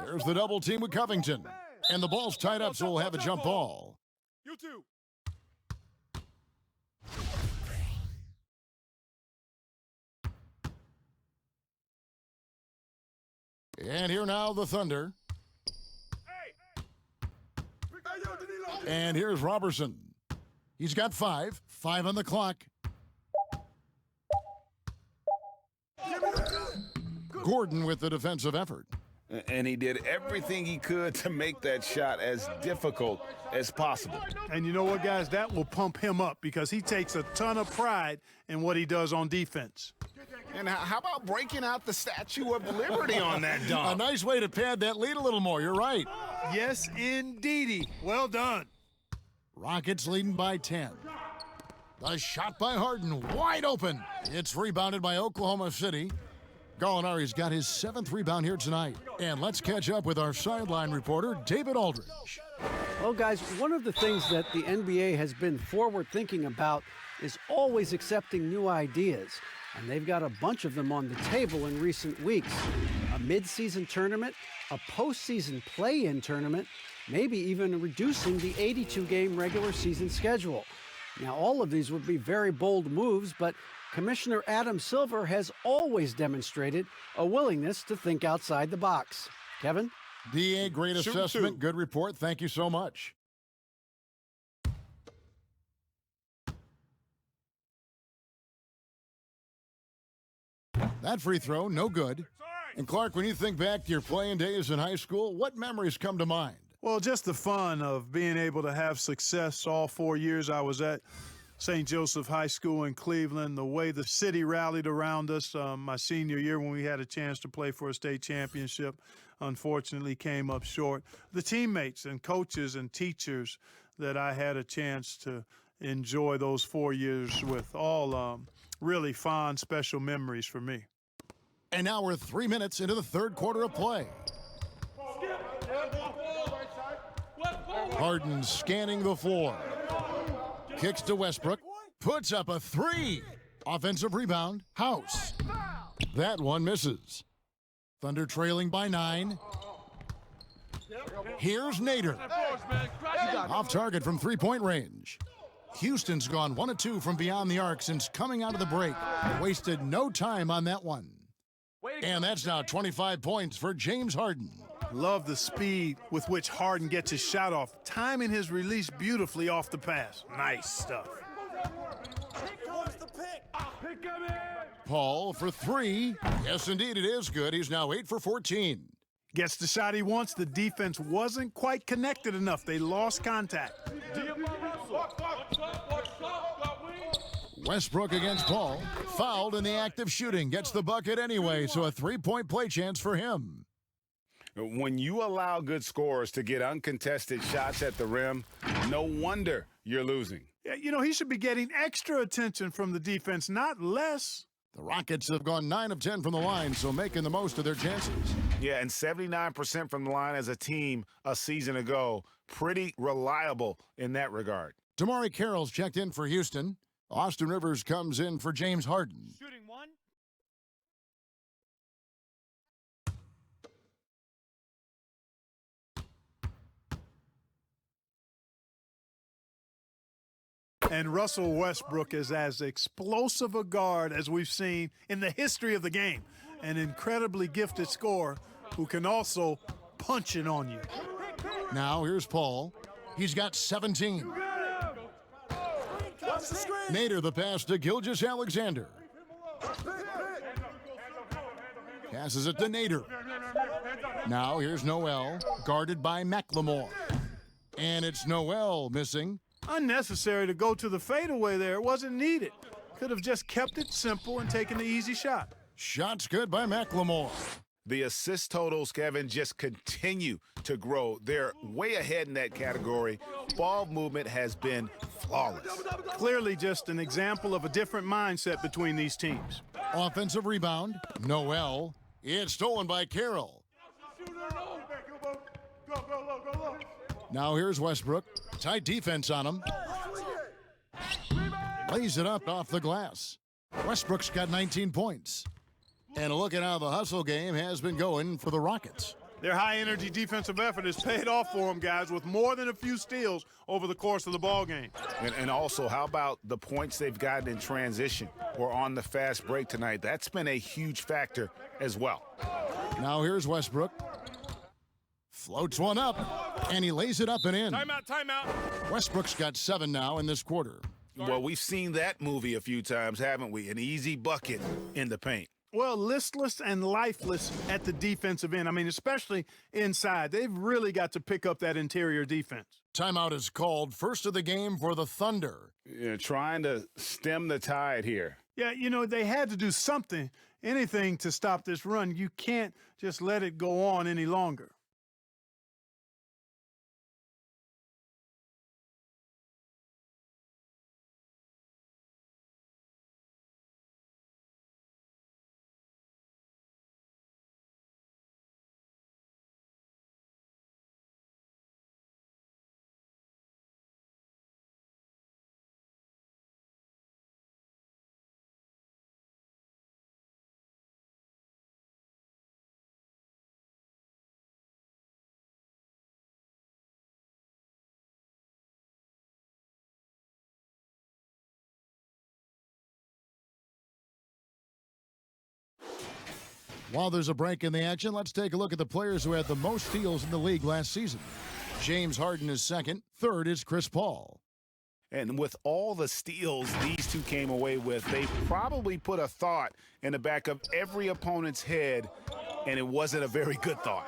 There's the double team with Covington. And the ball's tied up, so we'll have a jump ball. You too. And here now the Thunder. And here's Robertson. He's got 5. 5 on the clock. Gordon with the defensive effort. And he did everything he could to make that shot as difficult as possible. And you know what, guys? That will pump him up because he takes a ton of pride in what he does on defense. And how about breaking out the Statue of Liberty on that dunk? A nice way to pad that lead a little more. You're right. Yes, indeedy. Well done. Rockets leading by 10. The shot by Harden, wide open. It's rebounded by Oklahoma City. Gallinari's got his 7th rebound here tonight. And let's catch up with our sideline reporter, David Aldridge. Well, guys, one of the things that the NBA has been forward thinking about is always accepting new ideas. And they've got a bunch of them on the table in recent weeks. A mid-season tournament, a postseason play-in tournament, maybe even reducing the 82-game regular season schedule. Now, all of these would be very bold moves, but Commissioner Adam Silver has always demonstrated a willingness to think outside the box. Kevin? DA, great assessment, good report. Thank you so much. That free throw, no good. And Clark, when you think back to your playing days in high school, what memories come to mind? Well, just the fun of being able to have success all 4 years I was at St. Joseph High School in Cleveland, the way the city rallied around us my senior year when we had a chance to play for a state championship, unfortunately came up short. The teammates and coaches and teachers that I had a chance to enjoy those 4 years with, all really fond, special memories for me. And now we're 3 minutes into the 3rd quarter of play. Harden scanning the floor. Kicks to Westbrook. Puts up a 3. Offensive rebound. House. That one misses. Thunder trailing by 9. Here's Nader. Off target from 3-point range. Houston's gone 1 of 2 from beyond the arc since coming out of the break. Wasted no time on that one. And that's now 25 points for James Harden. Love the speed with which Harden gets his shot off, timing his release beautifully off the pass. Nice stuff. Paul for 3. Yes, indeed, it is good. He's now 8 for 14. Gets the shot he wants. The defense wasn't quite connected enough. They lost contact. Westbrook against Paul. Fouled in the act of shooting. Gets the bucket anyway, so a 3-point play chance for him. When you allow good scorers to get uncontested shots at the rim, no wonder you're losing. Yeah, you know, he should be getting extra attention from the defense, not less. The Rockets have gone 9 of 10 from the line, so making the most of their chances. Yeah, and 79% from the line as a team a season ago. Pretty reliable in that regard. Damari Carroll's checked in for Houston. Austin Rivers comes in for James Harden. Shooting 1. And Russell Westbrook is as explosive a guard as we've seen in the history of the game. An incredibly gifted scorer who can also punch it on you. Now here's Paul. He's got 17. Nader the pass to Gilgeous-Alexander. Passes it to Nader. Now here's Noel, guarded by McLemore. And it's Noel missing. Unnecessary to go to the fadeaway there. It wasn't needed. Could have just kept it simple and taken the easy shot. Shot's good by McLemore. The assist totals, Kevin, just continue to grow. They're way ahead in that category. Ball movement has been flawless. Clearly just an example of a different mindset between these teams. Offensive rebound, Noel. It's stolen by Carroll. Now here's Westbrook. Tight defense on him. Lays it up off the glass. Westbrook's got 19 points. And look at how the hustle game has been going for the Rockets. Their high-energy defensive effort has paid off for them, guys, with more than a few steals over the course of the ball game. And also, how about the points they've gotten in transition or on the fast break tonight? That's been a huge factor as well. Now here's Westbrook. Floats one up, and he lays it up and in. Timeout. Westbrook's got 7 now in this quarter. Well, we've seen that movie a few times, haven't we? An easy bucket in the paint. Well, listless and lifeless at the defensive end. I mean, especially inside. They've really got to pick up that interior defense. Timeout is called, first of the game for the Thunder. Trying to stem the tide here. Yeah, you know, they had to do something, anything to stop this run. You can't just let it go on any longer. While there's a break in the action, let's take a look at the players who had the most steals in the league last season. James Harden is second. Third is Chris Paul. And with all the steals these two came away with, they probably put a thought in the back of every opponent's head, and it wasn't a very good thought.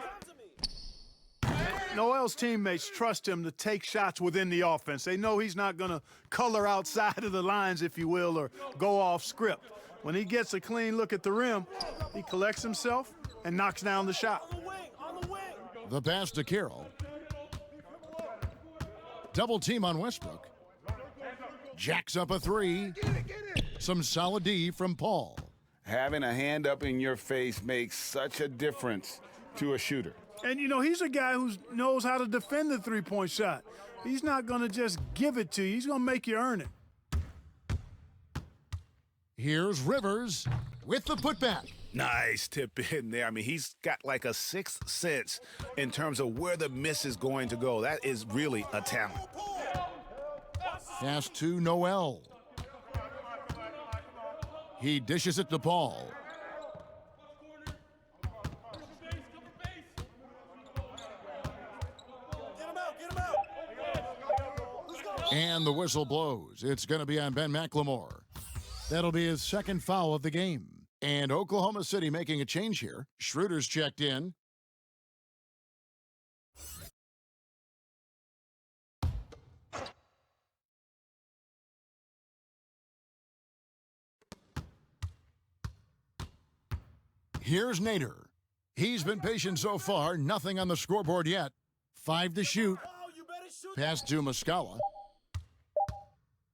Noel's teammates trust him to take shots within the offense. They know he's not going to color outside of the lines, if you will, or go off script. When he gets a clean look at the rim, he collects himself and knocks down the shot. The pass to Carroll. Double team on Westbrook. Jacks up a three. Some solid D from Paul. Having a hand up in your face makes such a difference to a shooter. And, you know, he's a guy who knows how to defend the three-point shot. He's not going to just give it to you. He's going to make you earn it. Here's Rivers with the putback. Nice tip in there. I mean, he's got like a sixth sense in terms of where the miss is going to go. That is really a talent. Pass to Noel. He dishes it to Paul. And the whistle blows. It's going to be on Ben McLemore. That'll be his second foul of the game. And Oklahoma City making a change here. Schroeder's checked in. Here's Nader. He's been patient so far. Nothing on the scoreboard yet. 5 to shoot. Pass to Muscala.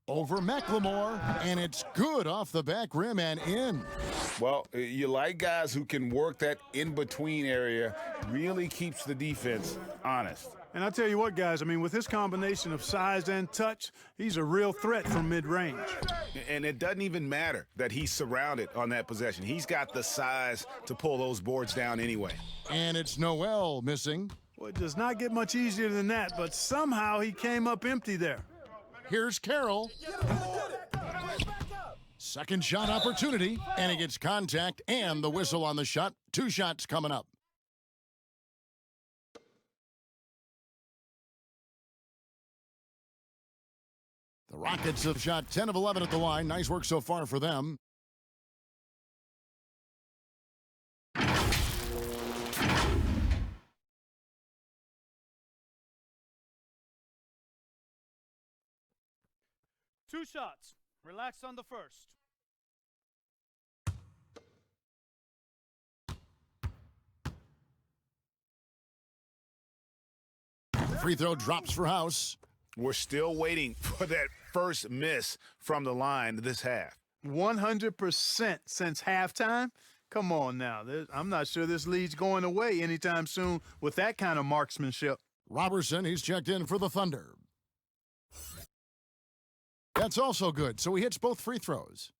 Over McLemore, and it's good off the back rim and in. Well, you like guys who can work that in-between area, really keeps the defense honest. And I tell you what, guys, I mean, with his combination of size and touch, he's a real threat from mid-range. And it doesn't even matter that he's surrounded on that possession. He's got the size to pull those boards down anyway. And it's Noel missing. Well, it does not get much easier than that, but somehow he came up empty there. Here's Carroll. Second shot opportunity, and he gets contact and the whistle on the shot. 2 shots coming up. The Rockets have shot 10 of 11 at the line. Nice work so far for them. 2 shots. Relax on the first. Free throw drops for House. We're still waiting for that first miss from the line this half. 100% since halftime? Come on now. I'm not sure this lead's going away anytime soon with that kind of marksmanship. Robertson, he's checked in for the Thunder. That's also good, so he hits both free throws.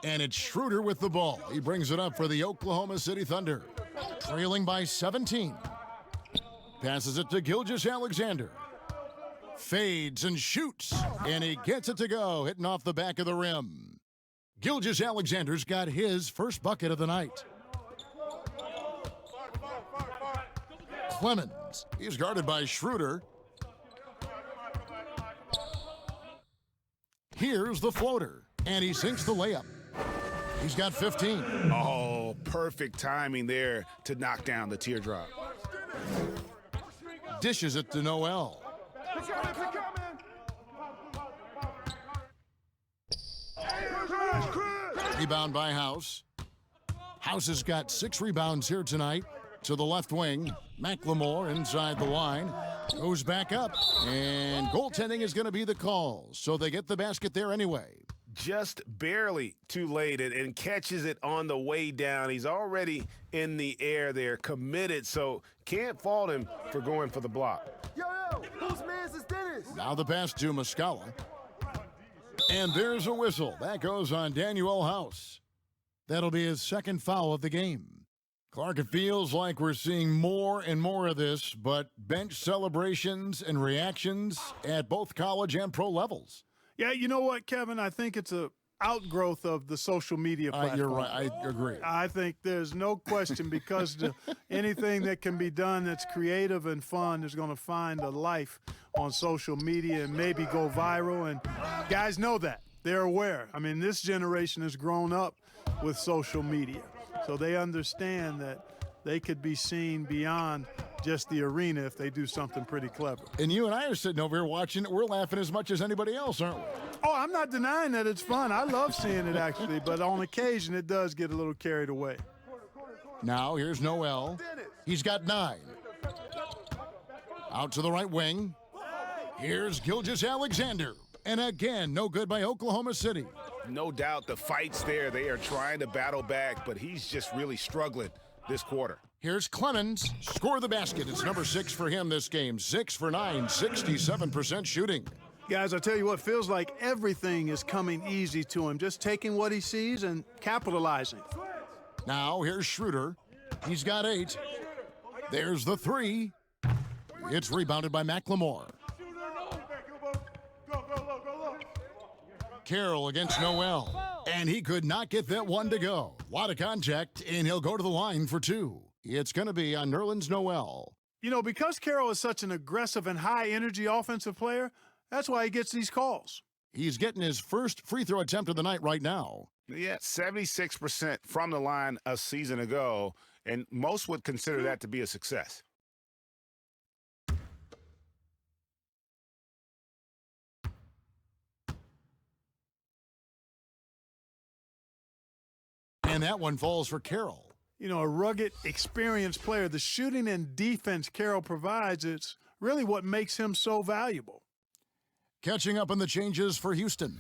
And it's Schroeder with the ball. He brings it up for the Oklahoma City Thunder. Trailing by 17. Passes it to Gilgeous-Alexander. Fades and shoots, and he gets it to go, hitting off the back of the rim. Gilgeous-Alexander's got his first bucket of the night. Clemens, he's guarded by Schroeder. Here's the floater, and he sinks the layup. He's got 15. Oh, perfect timing there to knock down the teardrop. Dishes it to Noel. Rebound by House. House has got 6 rebounds here tonight. To the left wing, McLemore inside the line. Goes back up, and goaltending is going to be the call. So they get the basket there anyway. Just barely too late and catches it on the way down. He's already in the air there, committed, so can't fault him for going for the block. Yo, whose man's is Dennis? Now the pass to Muscala. And there's a whistle. That goes on Daniel House. That'll be his second foul of the game. Clark, it feels like we're seeing more and more of this, but bench celebrations and reactions at both college and pro levels. Yeah, you know what, Kevin? I think it's a outgrowth of the social media platform. You're right. I agree. I think there's no question because anything that can be done that's creative and fun is going to find a life on social media and maybe go viral. And guys know that. They're aware. I mean, this generation has grown up with social media. So they understand that they could be seen beyond just the arena if they do something pretty clever. And you and I are sitting over here watching it. We're laughing as much as anybody else, aren't we? Oh, I'm not denying that it's fun. I love seeing it, actually. But on occasion, it does get a little carried away. Now, here's Noel. He's got 9. Out to the right wing. Here's Gilgeous-Alexander. And again, no good by Oklahoma City. No doubt the fight's there. They are trying to battle back, but he's just really struggling this quarter. Here's Clemens. Score the basket. It's number 6 for him this game. 6 for 9, 67% shooting. Guys, I tell you what, feels like everything is coming easy to him. Just taking what he sees and capitalizing. Now, here's Schroeder. He's got 8. There's the 3. It's rebounded by McLemore. Carroll against Noel, and he could not get that one to go. A lot of contact, and he'll go to the line for 2. It's going to be on Nerlens Noel. You know, because Carroll is such an aggressive and high-energy offensive player, that's why he gets these calls. He's getting his first free throw attempt of the night right now. Yeah, 76% from the line a season ago, and most would consider that to be a success. And that one falls for Carroll. You know, a rugged, experienced player. The shooting and defense Carroll provides, it's really what makes him so valuable. Catching up on the changes for Houston.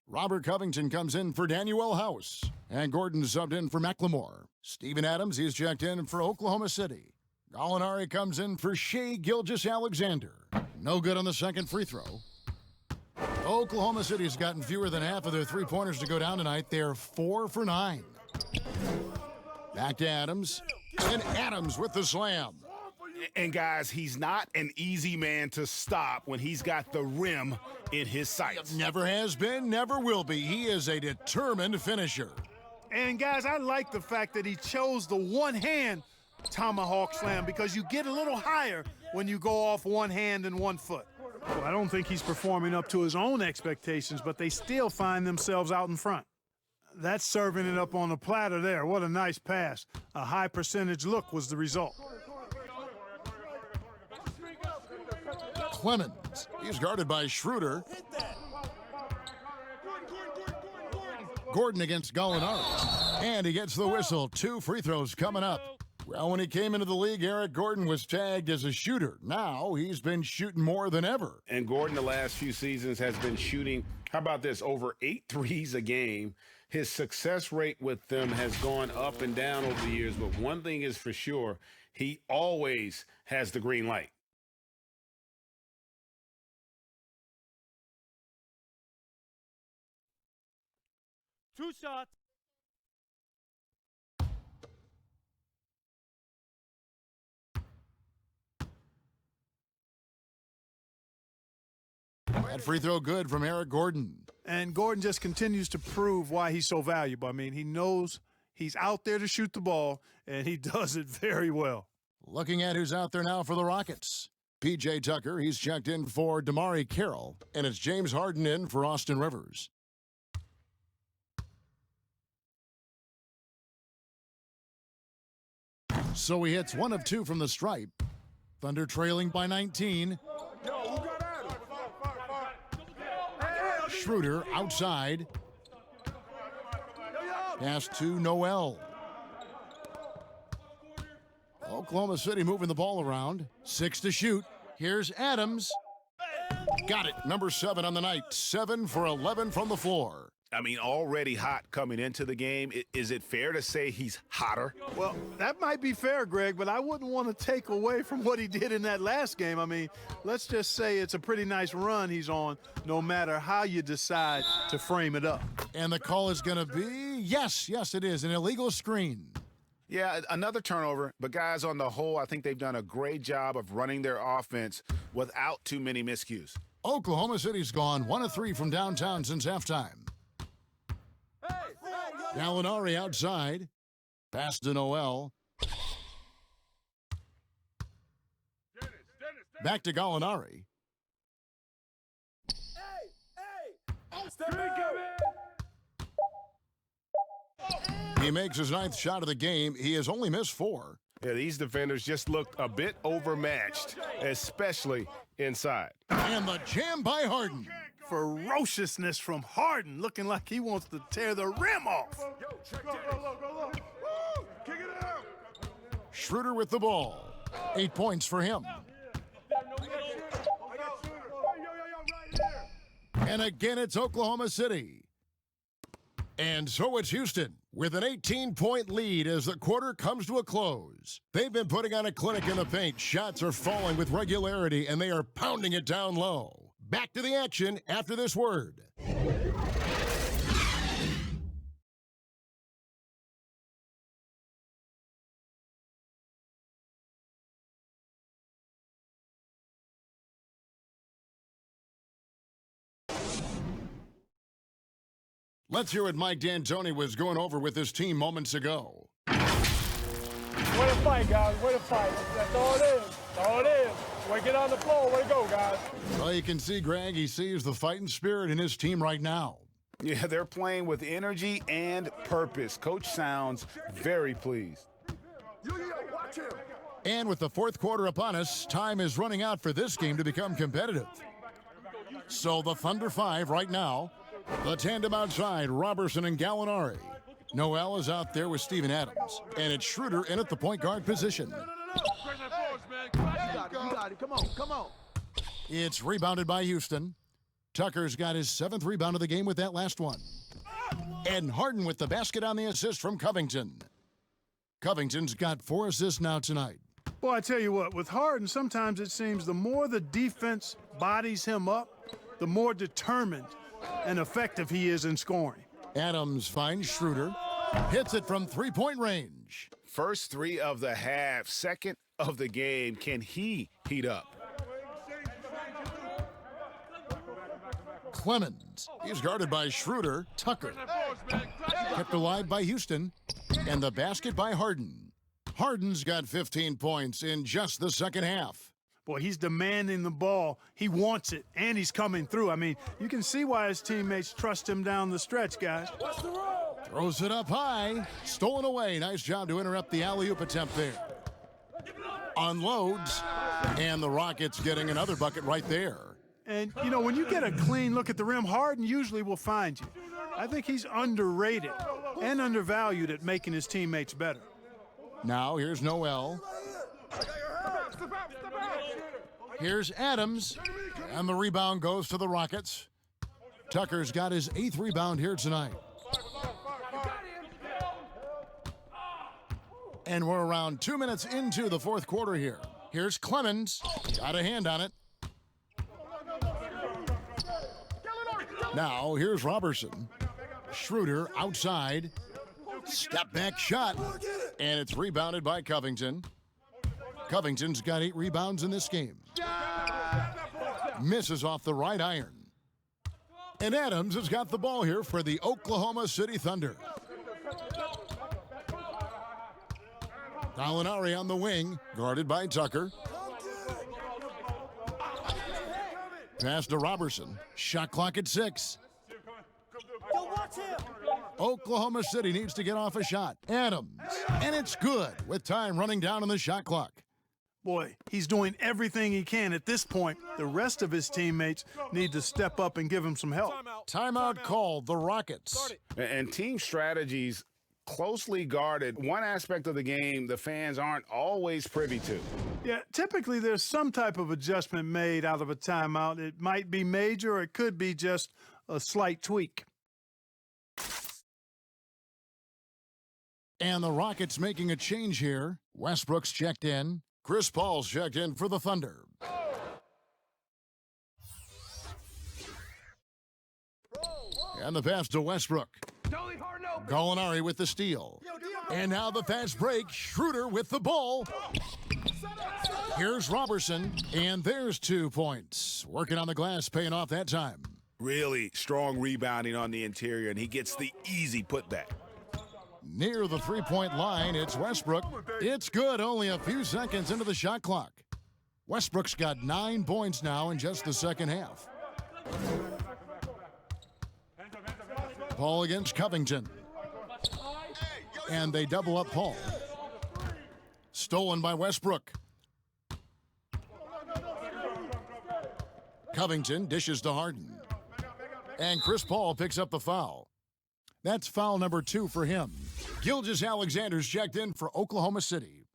Robert Covington comes in for Daniel House. And Gordon subbed in for McLemore. Steven Adams, he's checked in for Oklahoma City. Gallinari comes in for Shai Gilgeous-Alexander. No good on the second free throw. Oklahoma City's gotten fewer than half of their three-pointers to go down tonight. They're 4 for 9. Back to Adams, and Adams with the slam. And guys, he's not an easy man to stop when he's got the rim in his sights. Never has been, never will be. He is a determined finisher. And guys, I like the fact that he chose the one-hand tomahawk slam because you get a little higher when you go off one hand and one foot. Well, I don't think he's performing up to his own expectations, but they still find themselves out in front. That's serving it up on a platter there. What a nice pass. A high percentage look was the result. Clemens. He's guarded by Schroeder. Gordon against Gallinari. And he gets the whistle. 2 free throws coming up. Well, when he came into the league, Eric Gordon was tagged as a shooter. Now he's been shooting more than ever. And Gordon the last few seasons has been shooting, how about this, over 8 threes a game. His success rate with them has gone up and down over the years, but one thing is for sure, he always has the green light. Two shots. That free throw good from Eric Gordon. And Gordon just continues to prove why he's so valuable. I mean, he knows he's out there to shoot the ball, and he does it very well. Looking at who's out there now for the Rockets. P.J. Tucker, he's checked in for Damari Carroll, and it's James Harden in for Austin Rivers. So he hits 1 of 2 from the stripe. Thunder trailing by 19. Schroeder outside. Pass to Noel. Oklahoma City moving the ball around. 6 to shoot. Here's Adams. Got it. Number 7 on the night. 7 for 11 from the floor. I mean, already hot coming into the game. Is it fair to say he's hotter? Well, that might be fair, Greg, but I wouldn't want to take away from what he did in that last game. I mean, let's just say it's a pretty nice run he's on, no matter how you decide to frame it up. And the call is going to be, yes, it is, an illegal screen. Yeah, another turnover, but guys, on the whole, I think they've done a great job of running their offense without too many miscues. Oklahoma City's gone 1 of 3 from downtown since halftime. Gallinari outside. Pass to Noel. Back to Gallinari. He makes his 9th shot of the game. He has only missed 4. Yeah, these defenders just looked a bit overmatched, especially inside. And the jam by Harden. Ferociousness from Harden, looking like he wants to tear the rim off. Schroeder with the ball. 8 points for him. And again, it's Oklahoma City. And so it's Houston with an 18-point lead as the quarter comes to a close. They've been putting on a clinic in the paint. Shots are falling with regularity, and they are pounding it down low. Back to the action after this word. Let's hear what Mike D'Antoni was going over with his team moments ago. Way to fight, guys. Way to fight. That's all it is. That's all it is. Way to get on the floor. Way to go, guys. Well, you can see, Greg, he sees the fighting spirit in his team right now. Yeah, they're playing with energy and purpose. Coach sounds very pleased. And with the 4th quarter upon us, time is running out for this game to become competitive. So the Thunder 5 right now. The tandem outside, Robertson and Gallinari. Noel is out there with Steven Adams. And it's Schroeder in at the point guard position. You got it. Come on. It's rebounded by Houston. Tucker's got his 7th rebound of the game with that last one. And Harden with the basket on the assist from Covington. Covington's got 4 assists now tonight. Boy, I tell you what, with Harden, sometimes it seems the more the defense bodies him up, the more determined and effective he is in scoring. Adams finds Schroeder. Hits it from 3-point range. First 3 of the half, 2nd of the game. Can he heat up? Clemens. He's guarded by Schroeder. Tucker. Kept alive by Houston. And the basket by Harden. Harden's got 15 points in just the second half. Boy, he's demanding the ball. He wants it, and he's coming through. I mean, you can see why his teammates trust him down the stretch, guys. Throws it up high. Stolen away. Nice job to interrupt the alley-oop attempt there. Unloads. And the Rockets getting another bucket right there. And, you know, when you get a clean look at the rim, Harden usually will find you. I think he's underrated and undervalued at making his teammates better. Now here's Noel. Here's Adams. And the rebound goes to the Rockets. Tucker's got his 8th rebound here tonight. And we're around 2 minutes into the 4th quarter here. Here's Clemens. Got a hand on it. Now, here's Robertson. Schroeder outside. Step back shot. And it's rebounded by Covington. Covington's got 8 rebounds in this game. Misses off the right iron. And Adams has got the ball here for the Oklahoma City Thunder. Gallinari on the wing, guarded by Tucker. Pass to Robertson. Shot clock at 6. Oklahoma City needs to get off a shot. Adams. And it's good with time running down on the shot clock. Boy, he's doing everything he can at this point. The rest of his teammates need to step up and give him some help. Timeout called, the Rockets. And team strategies closely guarded. One aspect of the game the fans aren't always privy to. Yeah, typically there's some type of adjustment made out of a timeout. It might be major or it could be just a slight tweak. And the Rockets making a change here. Westbrook's checked in. Chris Paul's checked in for the Thunder. And the pass to Westbrook. Gallinari with the steal. And now the fast break. Schroeder with the ball. Here's Robertson. And there's 2 points. Working on the glass, paying off that time. Really strong rebounding on the interior, and he gets the easy putback. Near the three-point line, it's Westbrook. It's good, only a few seconds into the shot clock. Westbrook's got 9 points now in just the second half. Paul against Covington. And they double up Paul. Stolen by Westbrook. Covington dishes to Harden. And Chris Paul picks up the foul. That's foul number 2 for him. Gilgeous-Alexander's checked in for Oklahoma City.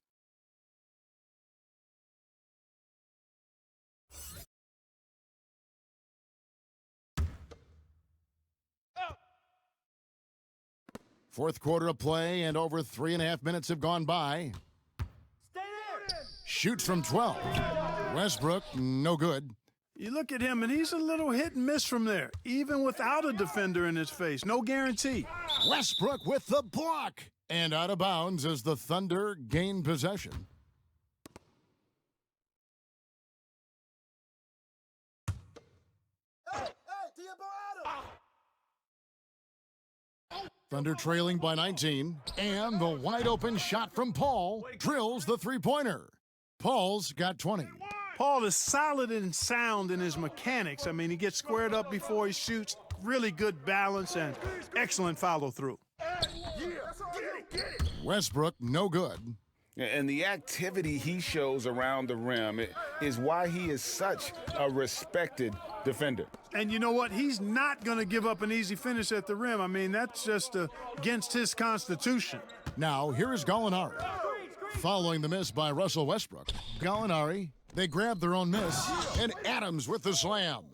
Fourth quarter of play, and over 3.5 minutes have gone by. Shoots from 12. Westbrook, no good. You look at him, and he's a little hit and miss from there, even without a defender in his face. No guarantee. Westbrook with the block. And out of bounds as the Thunder gain possession. Thunder trailing by 19. And the wide open shot from Paul drills the three-pointer. Paul's got 20. Paul is solid and sound in his mechanics. I mean, he gets squared up before he shoots. Really good balance and excellent follow-through. Westbrook, no good. And the activity he shows around the rim is why he is such a respected defender. And you know what? He's not going to give up an easy finish at the rim. I mean, that's just against his constitution. Now, here is Gallinari. Following the miss by Russell Westbrook. Gallinari, they grab their own miss, and Adams with the slam.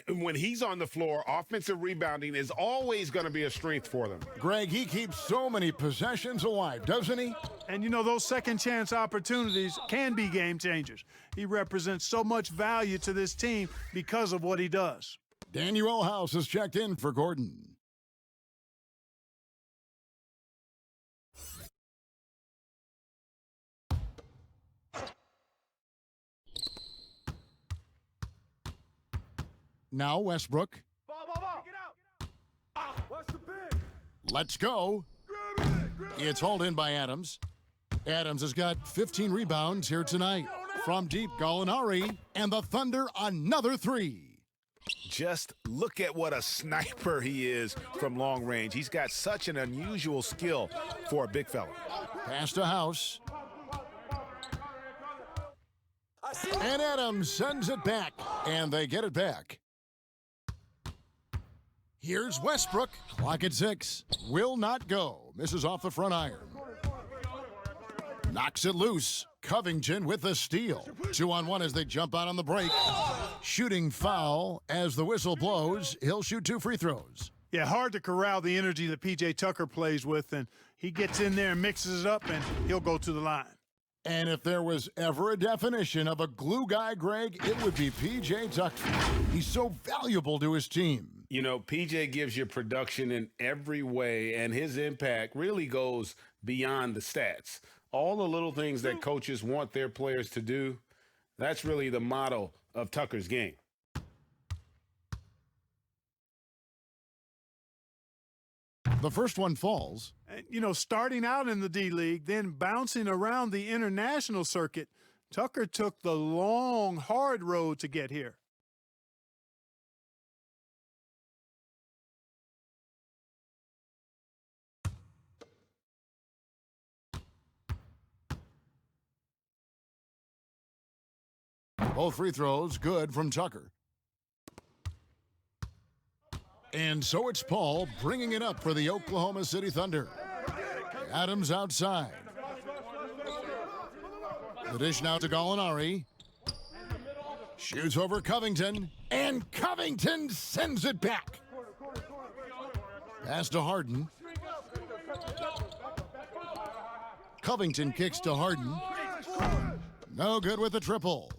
And when he's on the floor, offensive rebounding is always going to be a strength for them. Greg, he keeps so many possessions alive, doesn't he? And you know, those second chance opportunities can be game changers. He represents so much value to this team because of what he does. Daniel House has checked in for Gordon. Now Westbrook. Let's go. It's hauled in by Adams. Adams has got 15 rebounds here tonight. From deep, Gallinari, and the Thunder another 3. Just look at what a sniper he is from long range. He's got such an unusual skill for a big fella. Pass to House. And Adams sends it back, and they get it back. Here's Westbrook. Clock at 6. Will not go. Misses off the front iron. Knocks it loose. Covington with the steal. 2-on-1 as they jump out on the break. Shooting foul as the whistle blows. He'll shoot 2 free throws. Yeah, hard to corral the energy that P.J. Tucker plays with, and he gets in there and mixes it up, and he'll go to the line. And if there was ever a definition of a glue guy, Greg, it would be P.J. Tucker. He's so valuable to his team. You know, PJ gives you production in every way, and his impact really goes beyond the stats. All the little things that coaches want their players to do, that's really the motto of Tucker's game. The first one falls. And, you know, starting out in the D-League, then bouncing around the international circuit, Tucker took the long, hard road to get here. Both free throws good from Tucker. And so it's Paul bringing it up for the Oklahoma City Thunder. Adams outside. The dish now to Gallinari. Shoots over Covington, and Covington sends it back. Pass to Harden. Covington kicks to Harden. No good with the triple.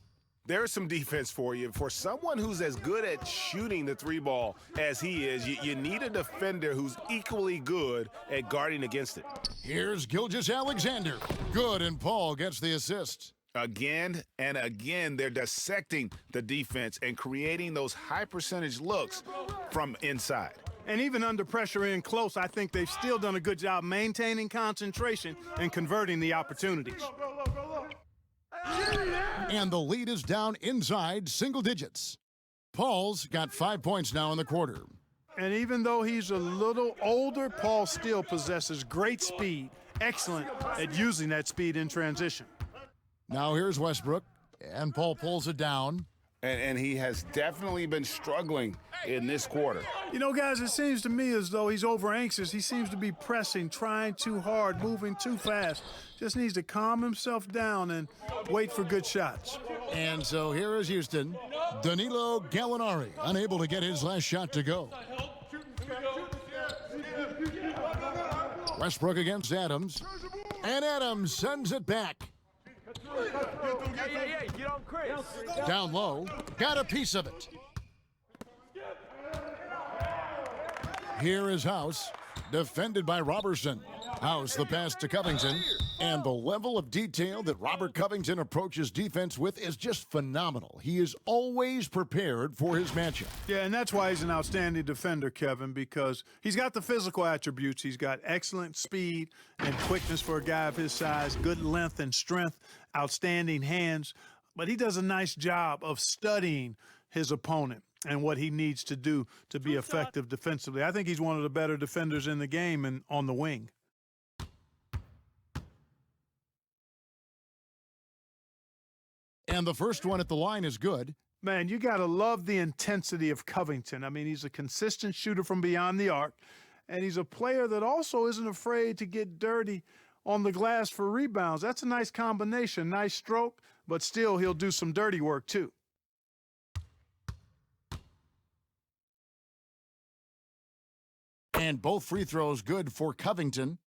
There's some defense for you. For someone who's as good at shooting the 3-ball as he is, you need a defender who's equally good at guarding against it. Here's Gilgeous-Alexander. Good, and Paul gets the assist. Again and again, they're dissecting the defense and creating those high-percentage looks from inside. And even under pressure in close, I think they've still done a good job maintaining concentration and converting the opportunities. And the lead is down inside single digits. Paul's got 5 points now in the quarter. And even though he's a little older, Paul still possesses great speed, excellent at using that speed in transition. Now here's Westbrook, and Paul pulls it down. And he has definitely been struggling in this quarter. You know, guys, it seems to me as though he's over anxious. He seems to be pressing, trying too hard, moving too fast. Just needs to calm himself down and wait for good shots. And so here is Houston. Danilo Gallinari, unable to get his last shot to go. Westbrook against Adams. And Adams sends it back. Get on Chris. Down low, got a piece of it. Here is House, defended by Robertson. House the pass to Covington, and the level of detail that Robert Covington approaches defense with is just phenomenal. He is always prepared for his matchup. Yeah, and that's why he's an outstanding defender, Kevin, because he's got the physical attributes. He's got excellent speed and quickness for a guy of his size, good length and strength, outstanding hands, but he does a nice job of studying his opponent and what he needs to do to be effective defensively. I think he's one of the better defenders in the game and on the wing. And the first one at the line is good. Man, you got to love the intensity of Covington. I mean, he's a consistent shooter from beyond the arc, and he's a player that also isn't afraid to get dirty on the glass for rebounds. That's a nice combination, nice stroke, but still he'll do some dirty work too. And both free throws good for Covington.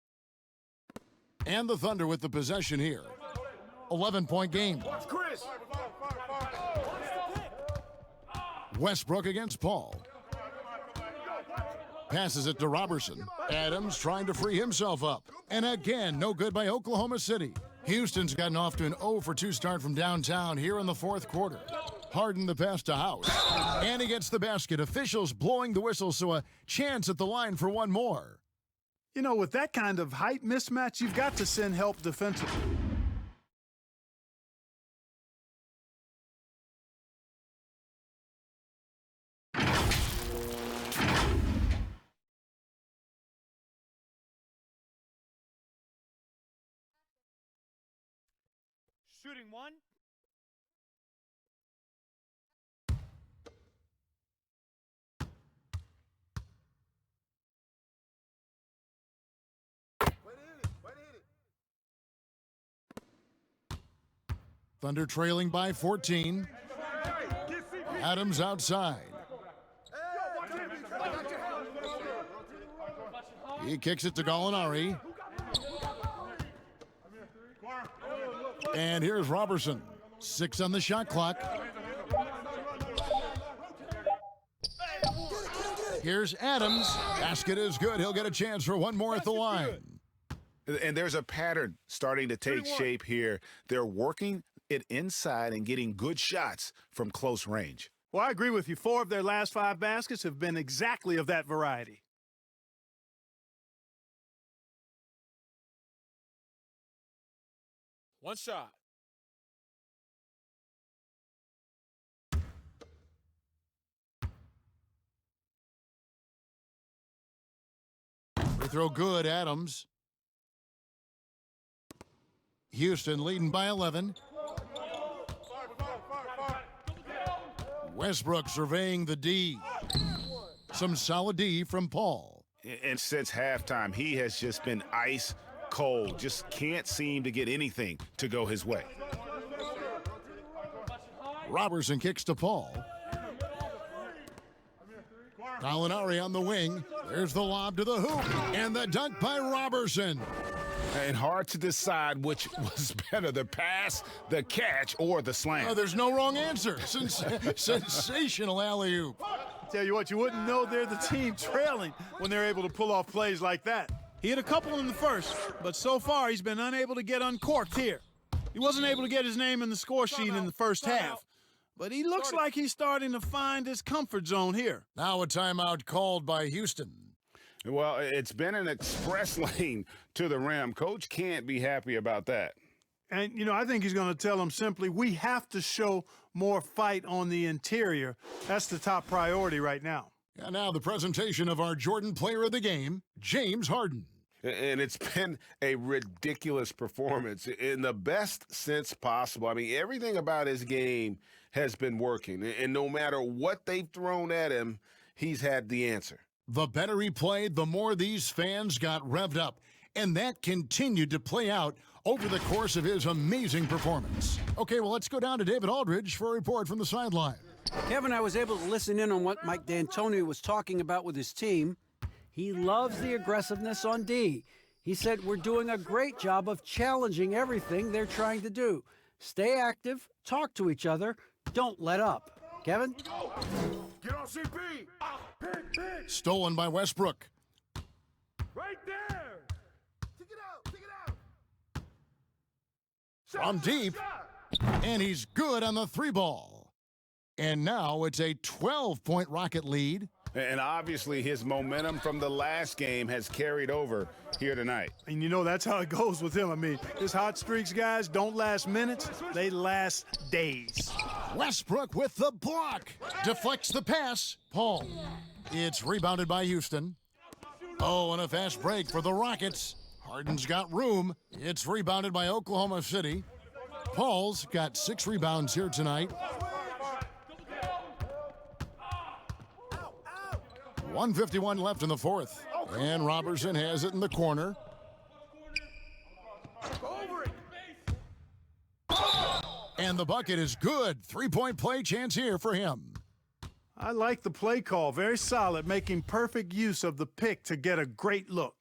And the Thunder with the possession here. 11-point game. Chris. Westbrook against Paul. Passes it to Robertson. Adams trying to free himself up. And again, no good by Oklahoma City. Houston's gotten off to an 0 for 2 start from downtown here in the fourth quarter. Harden the pass to House. And he gets the basket. Officials blowing the whistle, so a chance at the line for one more. You know, with that kind of height mismatch, you've got to send help defensively. Shooting one. Thunder trailing by 14. Adams outside. He kicks it to Gallinari. And here's Robertson. 6 on the shot clock. Here's Adams. Basket is good. He'll get a chance for one more at the line. And there's a pattern starting to take shape here. They're working it inside and getting good shots from close range. Well, I agree with you. 4 of their last 5 baskets have been exactly of that variety. One shot. Free throw good, Adams. Houston leading by 11. Westbrook surveying the D. Some solid D from Paul. And since halftime, he has just been ice cold. Just can't seem to get anything to go his way. Robertson kicks to Paul. Gallinari on the wing. There's the lob to the hoop. And the dunk by Robertson. And hard to decide which was better, the pass, the catch, or the slam. Oh, there's no wrong answer. Sensational alley-oop. Tell you what, you wouldn't know they're the team trailing when they're able to pull off plays like that. He hit a couple in the first, but so far he's been unable to get uncorked here. He wasn't able to get his name in the score sheet in the first half, but he looks like he's starting to find his comfort zone here. Now a timeout called by Houston. Well, it's been an express lane to the rim. Coach can't be happy about that. And, you know, I think he's going to tell them simply, we have to show more fight on the interior. That's the top priority right now. And now the presentation of our Jordan Player of the Game, James Harden. And it's been a ridiculous performance in the best sense possible. I mean, everything about his game has been working. And no matter what they've thrown at him, he's had the answer. The better he played, the more these fans got revved up. And that continued to play out over the course of his amazing performance. Okay, well, let's go down to David Aldridge for a report from the sideline. Kevin, I was able to listen in on what Mike D'Antoni was talking about with his team. He loves the aggressiveness on D. He said, we're doing a great job of challenging everything they're trying to do. Stay active, talk to each other, don't let up. Kevin? Get on CP. Stolen by Westbrook. Right there. Take it out. Take it out. From deep. And he's good on the 3-ball. And now it's a 12-point Rocket lead. And obviously his momentum from the last game has carried over here tonight. And you know, that's how it goes with him. I mean, his hot streaks, guys, don't last minutes. They last days. Westbrook with the block. Deflects the pass. Paul. It's rebounded by Houston. Oh, and a fast break for the Rockets. Harden's got room. It's rebounded by Oklahoma City. Paul's got 6 rebounds here tonight. 1:51 left in the fourth. And Robertson has it in the corner. And the bucket is good. 3-point play chance here for him. I like the play call. Very solid, making perfect use of the pick to get a great look.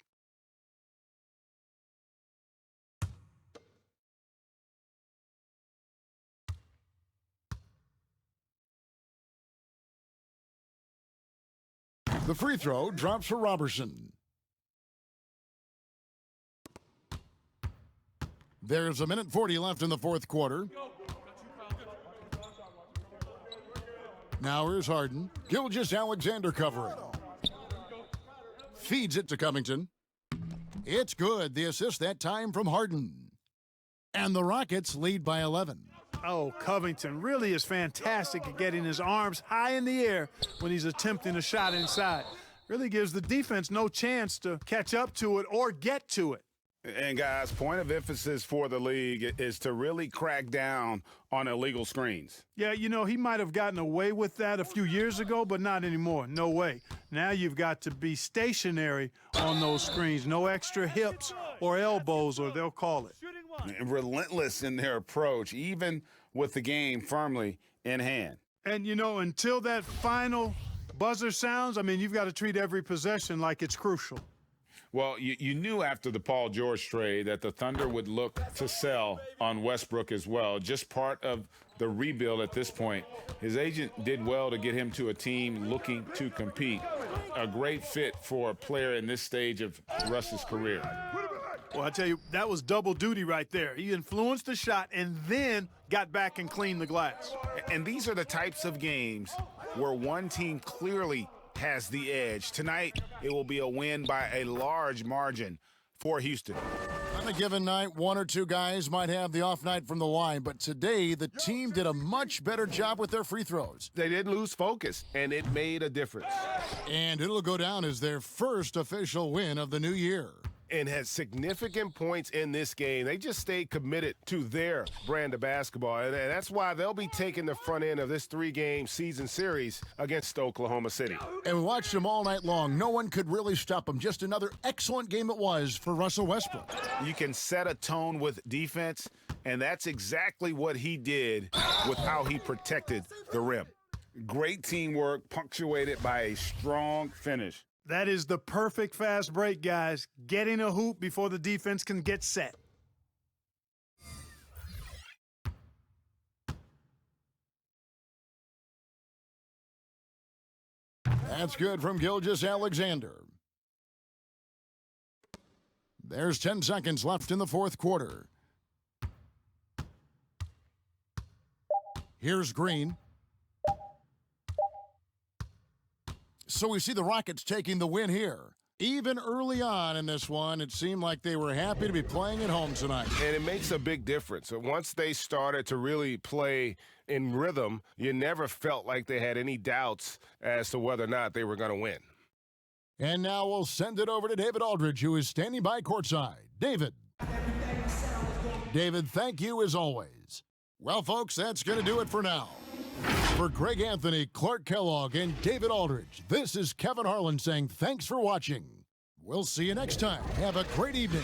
The free throw drops for Robertson. There's 1:40 left in the fourth quarter. Now here's Harden. Gilgeous-Alexander covering. Feeds it to Covington. It's good. The assist that time from Harden. And the Rockets lead by 11. Oh, Covington really is fantastic at getting his arms high in the air when he's attempting a shot inside. Really gives the defense no chance to catch up to it or get to it. And guys, point of emphasis for the league is to really crack down on illegal screens. Yeah, you know, he might have gotten away with that a few years ago, but not anymore. No way. Now you've got to be stationary on those screens. No extra hips or elbows, or they'll call it. relentless in their approach, even with the game firmly in hand. And, you know, until that final buzzer sounds, I mean, you've got to treat every possession like it's crucial. Well, you knew after the Paul George trade that the Thunder would look to sell on Westbrook as well. Just part of the rebuild at this point. His agent did well to get him to a team looking to compete. A great fit for a player in this stage of Russ's career. Well, I tell you, that was double duty right there. He influenced the shot and then got back and cleaned the glass. And these are the types of games where one team clearly has the edge. Tonight, it will be a win by a large margin for Houston. On a given night, one or two guys might have the off night from the line, but today the team did a much better job with their free throws. They didn't lose focus, and it made a difference. And it'll go down as their first official win of the new year. And had significant points in this game. They just stayed committed to their brand of basketball. And that's why they'll be taking the front end of this three-game season series against Oklahoma City. And we watched them all night long. No one could really stop them. Just another excellent game it was for Russell Westbrook. You can set a tone with defense, and that's exactly what he did with how he protected the rim. Great teamwork punctuated by a strong finish. That is the perfect fast break, guys. Getting a hoop before the defense can get set. That's good from Gilgeous-Alexander. There's 10 seconds left in the fourth quarter. Here's Green. So we see the Rockets taking the win here. Even early on in this one, it seemed like they were happy to be playing at home tonight. And it makes a big difference. Once they started to really play in rhythm, you never felt like they had any doubts as to whether or not they were going to win. And now we'll send it over to David Aldridge, who is standing by courtside. David. David, thank you as always. Well, folks, that's going to do it for now. For Greg Anthony, Clark Kellogg, and David Aldridge, this is Kevin Harlan saying thanks for watching. We'll see you next time. Have a great evening.